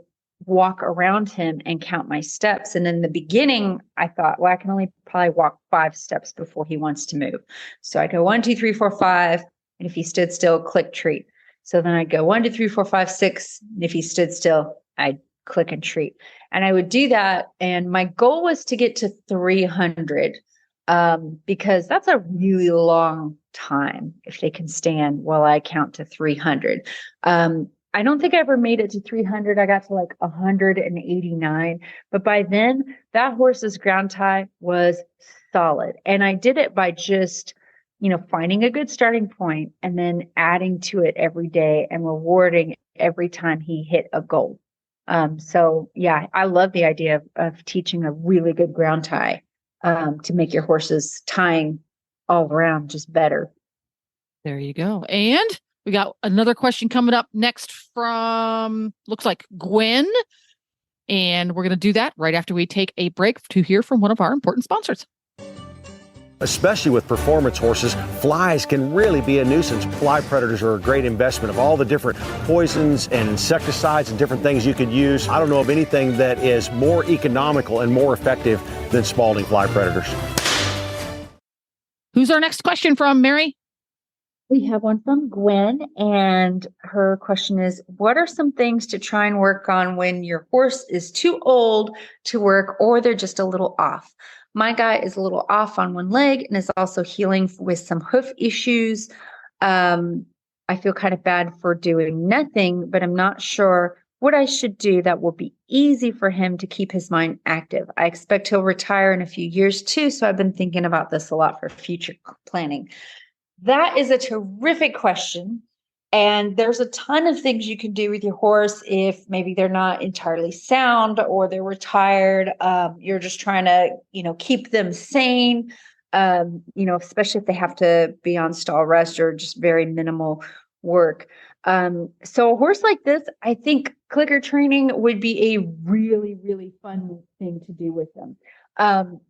walk around him and count my steps. And in the beginning, I thought, well, I can only probably walk 5 steps before he wants to move. So I go 1, 2, 3, 4, 5. And if he stood still, click treat. So then I'd go 1, 2, 3, 4, 5, 6. And if he stood still, I'd click and treat. And I would do that. And my goal was to get to 300 because that's a really long time if they can stand while I count to 300. I don't think I ever made it to 300. I got to like 189. But by then, that horse's ground tie was solid. And I did it by just finding a good starting point and then adding to it every day and rewarding every time he hit a goal. So yeah, I love the idea of teaching a really good ground tie to make your horse's tying all around just better. There you go. And We got another question coming up next from, looks like Gwen. And we're going to do that right after we take a break to hear from one of our important sponsors. Especially with performance horses, flies can really be a nuisance. Fly predators are a great investment of all the different poisons and insecticides and different things you could use. I don't know of anything that is more economical and more effective than Spalding fly predators. Who's our next question from, Mary? We have one from Gwen, and her question is, what are some things to try and work on when your horse is too old to work or they're just a little off? My guy is a little off on one leg and is also healing with some hoof issues. I feel kind of bad for doing nothing, but I'm not sure what I should do that will be easy for him to keep his mind active. I expect he'll retire in a few years too, so I've been thinking about this a lot for future planning. That is a terrific question. And there's a ton of things you can do with your horse if maybe they're not entirely sound or they're retired. You're just trying to, keep them sane, especially if they have to be on stall rest or just very minimal work. So a horse like this, I think clicker training would be a really, really fun thing to do with them.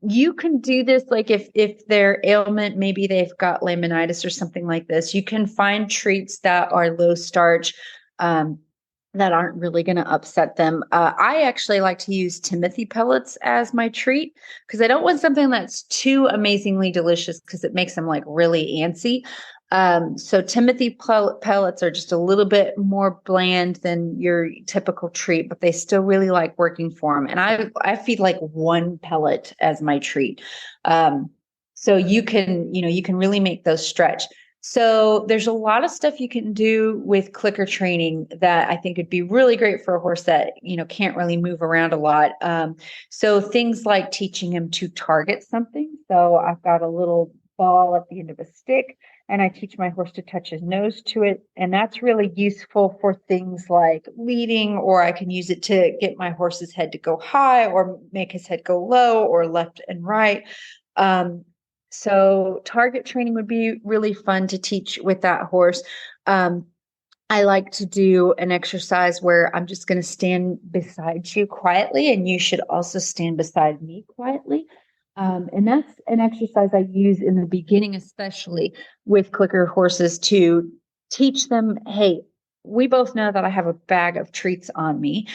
You can do this, like if their ailment, maybe they've got laminitis or something like this, you can find treats that are low starch, that aren't really going to upset them. I actually like to use Timothy pellets as my treat because I don't want something that's too amazingly delicious because it makes them like really antsy. So Timothy pellets are just a little bit more bland than your typical treat, but they still really like working for them. And I feed like one pellet as my treat. So you can really make those stretch. So there's a lot of stuff you can do with clicker training that I think would be really great for a horse that, can't really move around a lot. So things like teaching him to target something. So I've got a little ball at the end of a stick, and I teach my horse to touch his nose to it. And that's really useful for things like leading, or I can use it to get my horse's head to go high or make his head go low or left and right. So target training would be really fun to teach with that horse. I like to do an exercise where I'm just going to stand beside you quietly, and you should also stand beside me quietly. And that's an exercise I use in the beginning, especially with clicker horses, to teach them, hey, we both know that I have a bag of treats on me.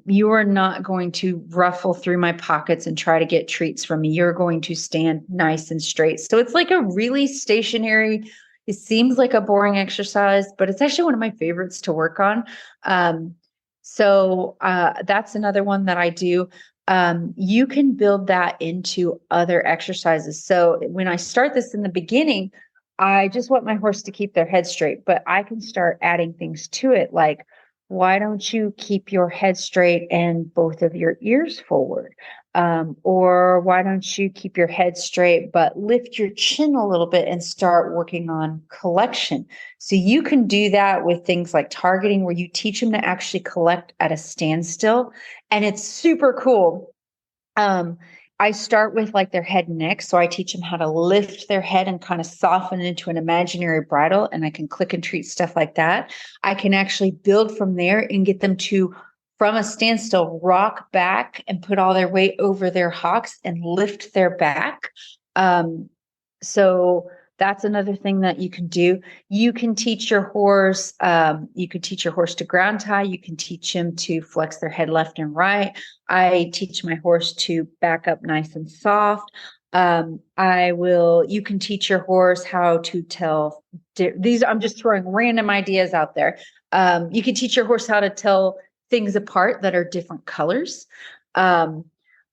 You are not going to ruffle through my pockets and try to get treats from me. You're going to stand nice and straight. So it's like a really stationary, it seems like a boring exercise, but it's actually one of my favorites to work on. So that's another one that I do. You can build that into other exercises. So when I start this in the beginning, I just want my horse to keep their head straight, but I can start adding things to it. Like, why don't you keep your head straight and both of your ears forward? Or why don't you keep your head straight, but lift your chin a little bit and start working on collection? So you can do that with things like targeting, where you teach them to actually collect at a standstill. And it's super cool. I start with like their head and neck. So I teach them how to lift their head and kind of soften into an imaginary bridle. And I can click and treat stuff like that. I can actually build from there and get them to, from a standstill, rock back and put all their weight over their hocks and lift their back. So that's another thing that you can do. You can teach your horse. You can teach your horse to ground tie. You can teach him to flex their head left and right. I teach my horse to back up nice and soft. You can teach your horse how to tell these. I'm just throwing random ideas out there. You can teach your horse how to tell things apart that are different colors.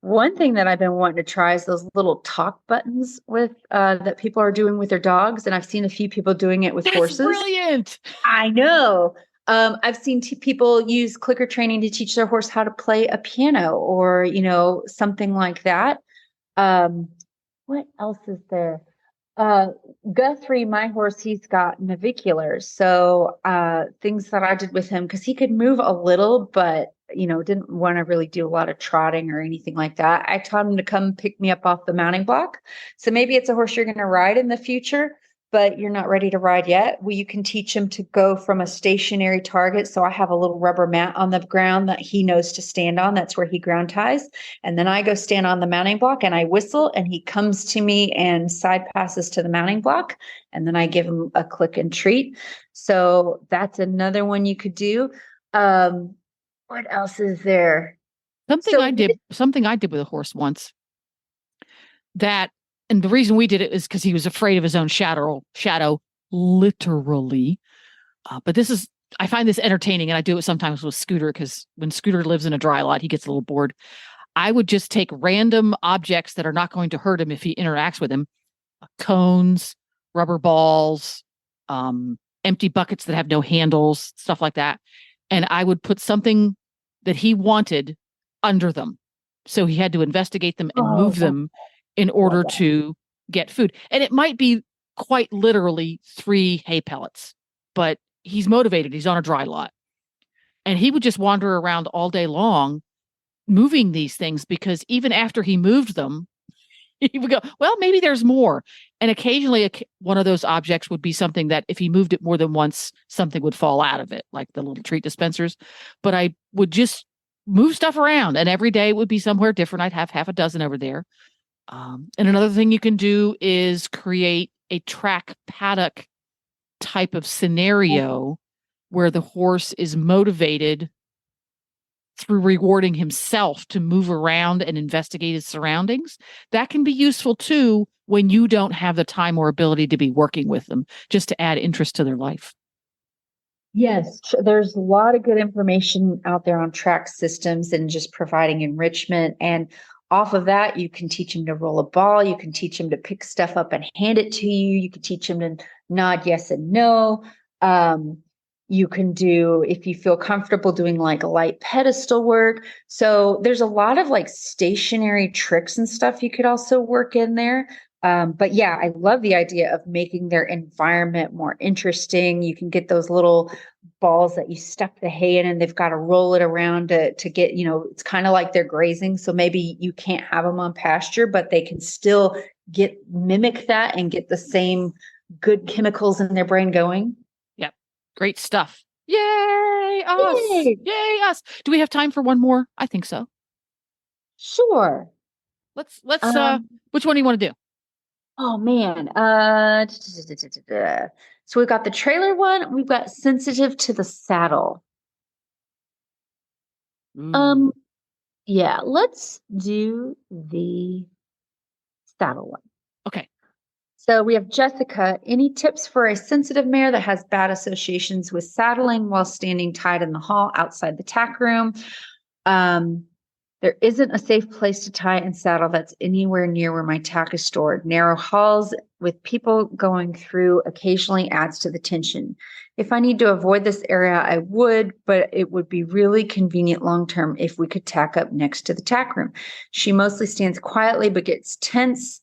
One thing that I've been wanting to try is those little talk buttons with that people are doing with their dogs, and I've seen a few people doing it with horses. Brilliant! I know. I've seen people use clicker training to teach their horse how to play a piano, or something like that. What else is there? Guthrie, my horse, he's got navicular. So things that I did with him, because he could move a little, but didn't want to really do a lot of trotting or anything like that. I taught him to come pick me up off the mounting block. So maybe it's a horse you're going to ride in the future. but you're not ready to ride yet. Well, you can teach him to go from a stationary target. So I have a little rubber mat on the ground that he knows to stand on. That's where he ground ties. And then I go stand on the mounting block and I whistle and he comes to me and side passes to the mounting block. And then I give him a click and treat. So that's another one you could do. What else is there? Something I did with a horse once and the reason we did it is because he was afraid of his own shadow, literally. But I find this entertaining, and I do it sometimes with Scooter because when Scooter lives in a dry lot, he gets a little bored. I would just take random objects that are not going to hurt him if he interacts with him, cones, rubber balls, empty buckets that have no handles, stuff like that. And I would put something that he wanted under them. So he had to investigate them and move them in order to get food. And it might be quite literally 3 hay pellets, but he's motivated. He's on a dry lot. And he would just wander around all day long moving these things because even after he moved them, he would go, well, maybe there's more. And occasionally one of those objects would be something that if he moved it more than once, something would fall out of it, like the little treat dispensers. But I would just move stuff around and every day it would be somewhere different. I'd have half a dozen over there. And another thing you can do is create a track paddock type of scenario where the horse is motivated through rewarding himself to move around and investigate his surroundings. That can be useful too when you don't have the time or ability to be working with them, just to add interest to their life. Yes, there's a lot of good information out there on track systems and just providing enrichment. And off of that, you can teach him to roll a ball. You can teach him to pick stuff up and hand it to you. You can teach him to nod yes and no. You can do, if you feel comfortable doing like light pedestal work. So there's a lot of like stationary tricks and stuff you could also work in there. But yeah, I love the idea of making their environment more interesting. You can get those little balls that you stuff the hay in and they've got to roll it around to get, it's kind of like they're grazing. So maybe you can't have them on pasture, but they can still mimic that and get the same good chemicals in their brain going. Yep. Great stuff. Yay us. Yay us. Do we have time for one more? I think so. Sure. Let's which one do you want to do? Oh man. So we've got the trailer one. We've got sensitive to the saddle. Yeah, let's do the saddle one. Okay. So we have Jessica. Any tips for a sensitive mare that has bad associations with saddling while standing tied in the hall outside the tack room? There isn't a safe place to tie and saddle that's anywhere near where my tack is stored. Narrow halls with people going through occasionally adds to the tension. If I need to avoid this area, I would, but it would be really convenient long-term if we could tack up next to the tack room. She mostly stands quietly, but gets tense,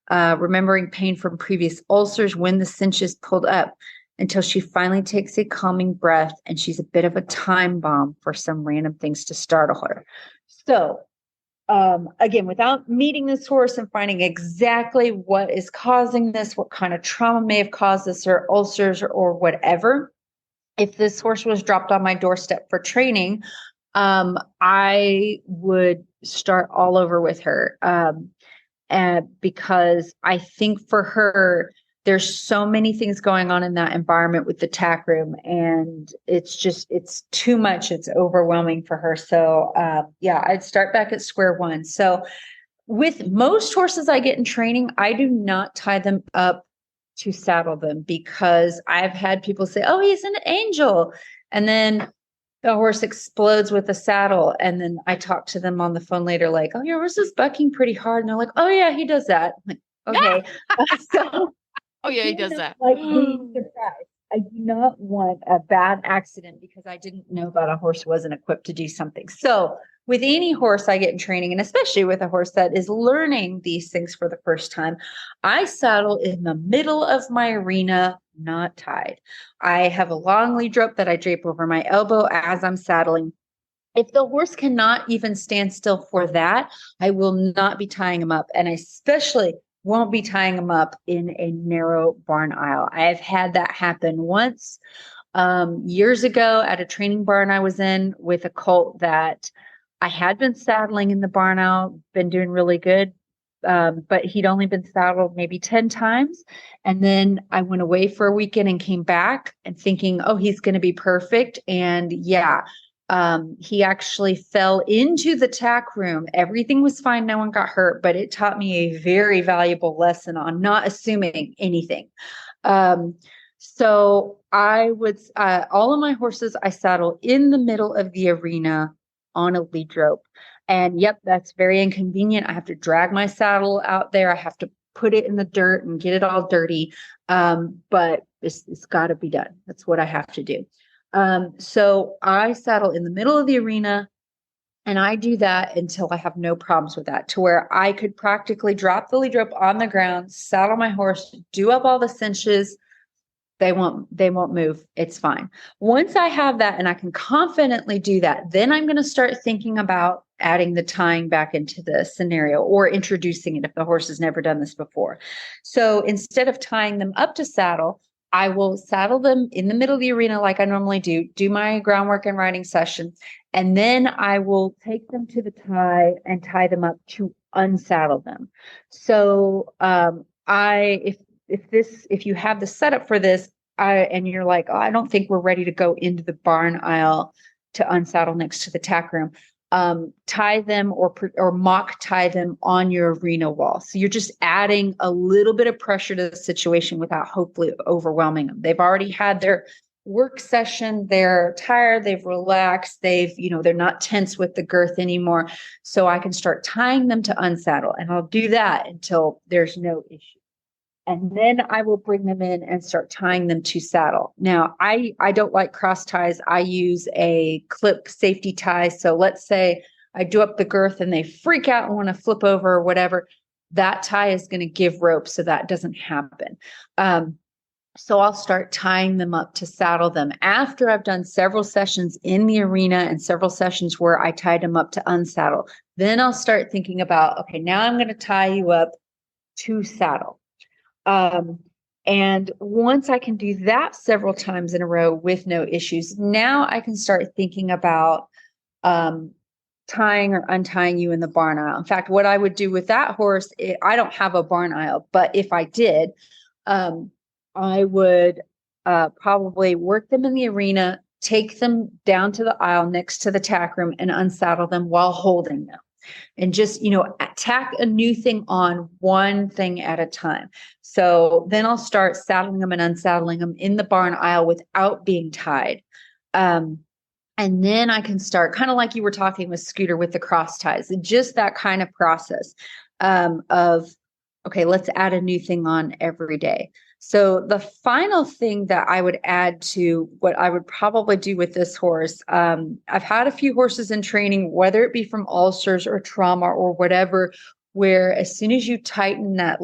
remembering pain from previous ulcers when the cinch is pulled up until she finally takes a calming breath and she's a bit of a time bomb for some random things to startle her. So, again, without meeting this horse and finding exactly what is causing this, what kind of trauma may have caused this or ulcers or whatever, if this horse was dropped on my doorstep for training, I would start all over with her. And because I think for her, there's so many things going on in that environment with the tack room, and it's too much. It's overwhelming for her. So, yeah, I'd start back at square one. So with most horses I get in training, I do not tie them up to saddle them because I've had people say, oh, he's an angel. And then the horse explodes with a saddle. And then I talk to them on the phone later, like, oh, your horse is bucking pretty hard. And they're like, oh yeah, he does that. I'm like, okay. So, oh yeah, he does that. Like being surprised. I do not want a bad accident because I didn't know that a horse wasn't equipped to do something. So with any horse I get in training, and especially with a horse that is learning these things for the first time, I saddle in the middle of my arena, not tied. I have a long lead rope that I drape over my elbow as I'm saddling. If the horse cannot even stand still for that, I will not be tying him up. And I especially won't be tying them up in a narrow barn aisle. I have had that happen once years ago at a training barn I was in with a colt that I had been saddling in the barn aisle, been doing really good. But he'd only been saddled maybe 10 times. And then I went away for a weekend and came back and thinking, oh, he's going to be perfect. And yeah, he actually fell into the tack room. Everything was fine. No one got hurt, but it taught me a very valuable lesson on not assuming anything. So I would, all of my horses, I saddle in the middle of the arena on a lead rope. And yep, that's very inconvenient. I have to drag my saddle out there. I have to put it in the dirt and get it all dirty. But it's got to be done. That's what I have to do. So I saddle in the middle of the arena, and I do that until I have no problems with that, to where I could practically drop the lead rope on the ground, saddle my horse, do up all the cinches. They won't move. It's fine. Once I have that and I can confidently do that, then I'm going to start thinking about adding the tying back into the scenario or introducing it if the horse has never done this before. So instead of tying them up to saddle, I will saddle them in the middle of the arena like I normally do my groundwork and riding session. And then I will take them to the tie and tie them up to unsaddle them. So if you have the setup for this, and you're like, oh, I don't think we're ready to go into the barn aisle to unsaddle next to the tack room, tie them or mock tie them on your arena wall. So you're just adding a little bit of pressure to the situation without hopefully overwhelming them. They've already had their work session. They're tired. They've relaxed. They're not tense with the girth anymore. So I can start tying them to unsaddle, and I'll do that until there's no issue. And then I will bring them in and start tying them to saddle. Now, I don't like cross ties. I use a clip safety tie. So let's say I do up the girth and they freak out and want to flip over or whatever. That tie is going to give rope so that doesn't happen. So I'll start tying them up to saddle them after I've done several sessions in the arena and several sessions where I tied them up to unsaddle. Then I'll start thinking about, okay, now I'm going to tie you up to saddle. And once I can do that several times in a row with no issues, now I can start thinking about tying or untying you in the barn aisle. In fact, what I would do with that horse, I don't have a barn aisle, but if I did, I would probably work them in the arena, take them down to the aisle next to the tack room and unsaddle them while holding them. And just, tack a new thing on one thing at a time. So then I'll start saddling them and unsaddling them in the barn aisle without being tied. And then I can start kind of like you were talking with Scooter with the cross ties, just that kind of process of, okay, let's add a new thing on every day. So the final thing that I would add to what I would probably do with this horse, I've had a few horses in training, whether it be from ulcers or trauma or whatever, where as soon as you tighten that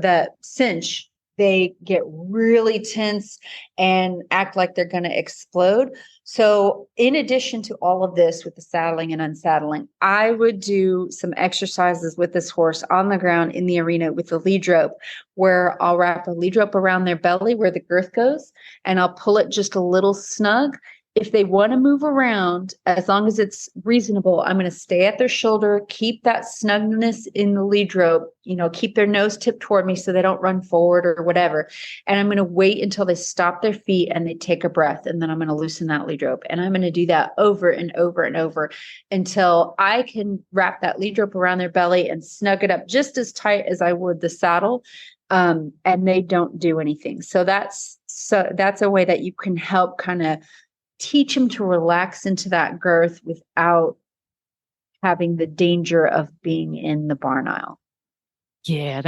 that cinch, they get really tense and act like they're going to explode. So in addition to all of this with the saddling and unsaddling, I would do some exercises with this horse on the ground in the arena with the lead rope, where I'll wrap a lead rope around their belly where the girth goes, and I'll pull it just a little snug. If they want to move around, as long as it's reasonable, I'm going to stay at their shoulder, keep that snugness in the lead rope, keep their nose tipped toward me so they don't run forward or whatever. And I'm going to wait until they stop their feet and they take a breath. And then I'm going to loosen that lead rope. And I'm going to do that over and over and over until I can wrap that lead rope around their belly and snug it up just as tight as I would the saddle. And they don't do anything. So that's a way that you can help kind of teach them to relax into that girth without having the danger of being in the barn aisle. Yeah,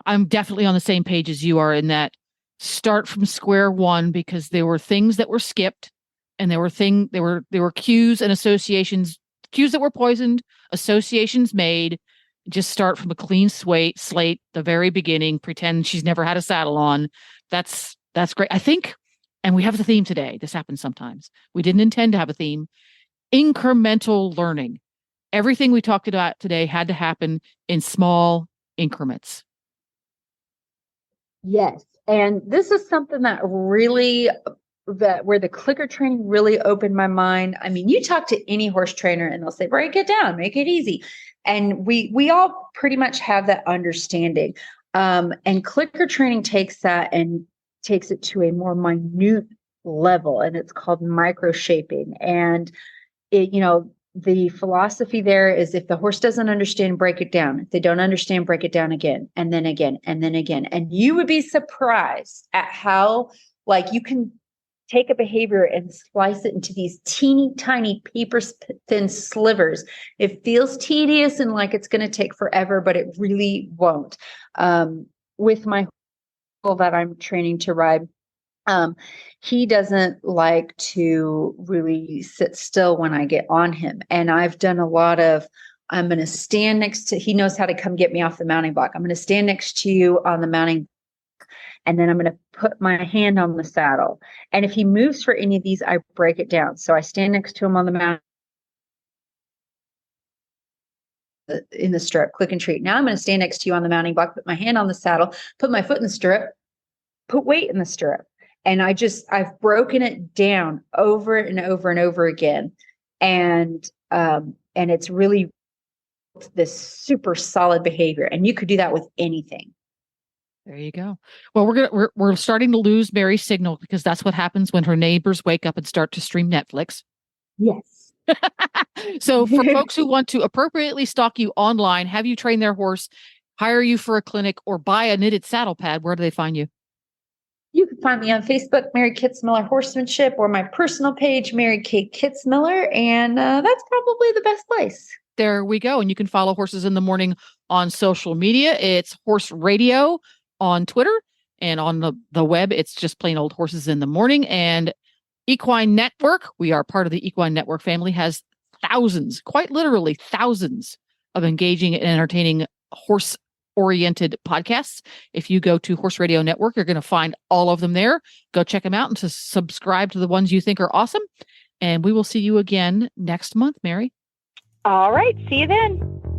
I'm definitely on the same page as you are in that start from square one, because there were things that were skipped and there were cues and associations, cues that were poisoned, associations made. Just start from a clean slate, the very beginning, pretend she's never had a saddle on. That's great. I think. And we have the theme today. This happens sometimes. We didn't intend to have a theme. Incremental learning. Everything we talked about today had to happen in small increments. Yes. And this is something that really, where the clicker training really opened my mind. I mean, you talk to any horse trainer and they'll say, break it down, make it easy. And we all pretty much have that understanding. And clicker training takes that and takes it to a more minute level, and it's called micro shaping. And the philosophy there is, if the horse doesn't understand, break it down. If they don't understand, break it down again, and then again, and then again. And you would be surprised at how, like, you can take a behavior and slice it into these teeny tiny paper thin slivers. It feels tedious and like it's going to take forever, but it really won't. With my horse that I'm training to ride, he doesn't like to really sit still when I get on him. And I've done a lot of, I'm going to stand next to, he knows how to come get me off the mounting block. I'm going to stand next to you on the mounting, and then I'm going to put my hand on the saddle. And if he moves for any of these, I break it down. So I stand next to him on the mounting, in the stirrup, click and treat. Now I'm going to stand next to you on the mounting block, put my hand on the saddle, put my foot in the stirrup, put weight in the stirrup. And I've broken it down over and over and over again. And it's really this super solid behavior. And you could do that with anything. There you go. Well, we're starting to lose Mary's signal, because that's what happens when her neighbors wake up and start to stream Netflix. Yes. So for folks who want to appropriately stalk you online, have you train their horse, hire you for a clinic, or buy a knitted saddle pad, where do they find you? You can find me on Facebook, Mary Kitzmiller Horsemanship, or my personal page, Mary K. Kitzmiller. And that's probably the best place. There we go. And you can follow Horses in the Morning on social media. It's Horse Radio on Twitter, and on the web, it's just plain old Horses in the Morning. And Equine Network, we are part of the Equine Network family, has thousands, quite literally thousands, of engaging and entertaining horse-oriented podcasts. If you go to Horse Radio Network, you're going to find all of them there. Go check them out and subscribe to the ones you think are awesome. And we will see you again next month, Mary. All right. See you then.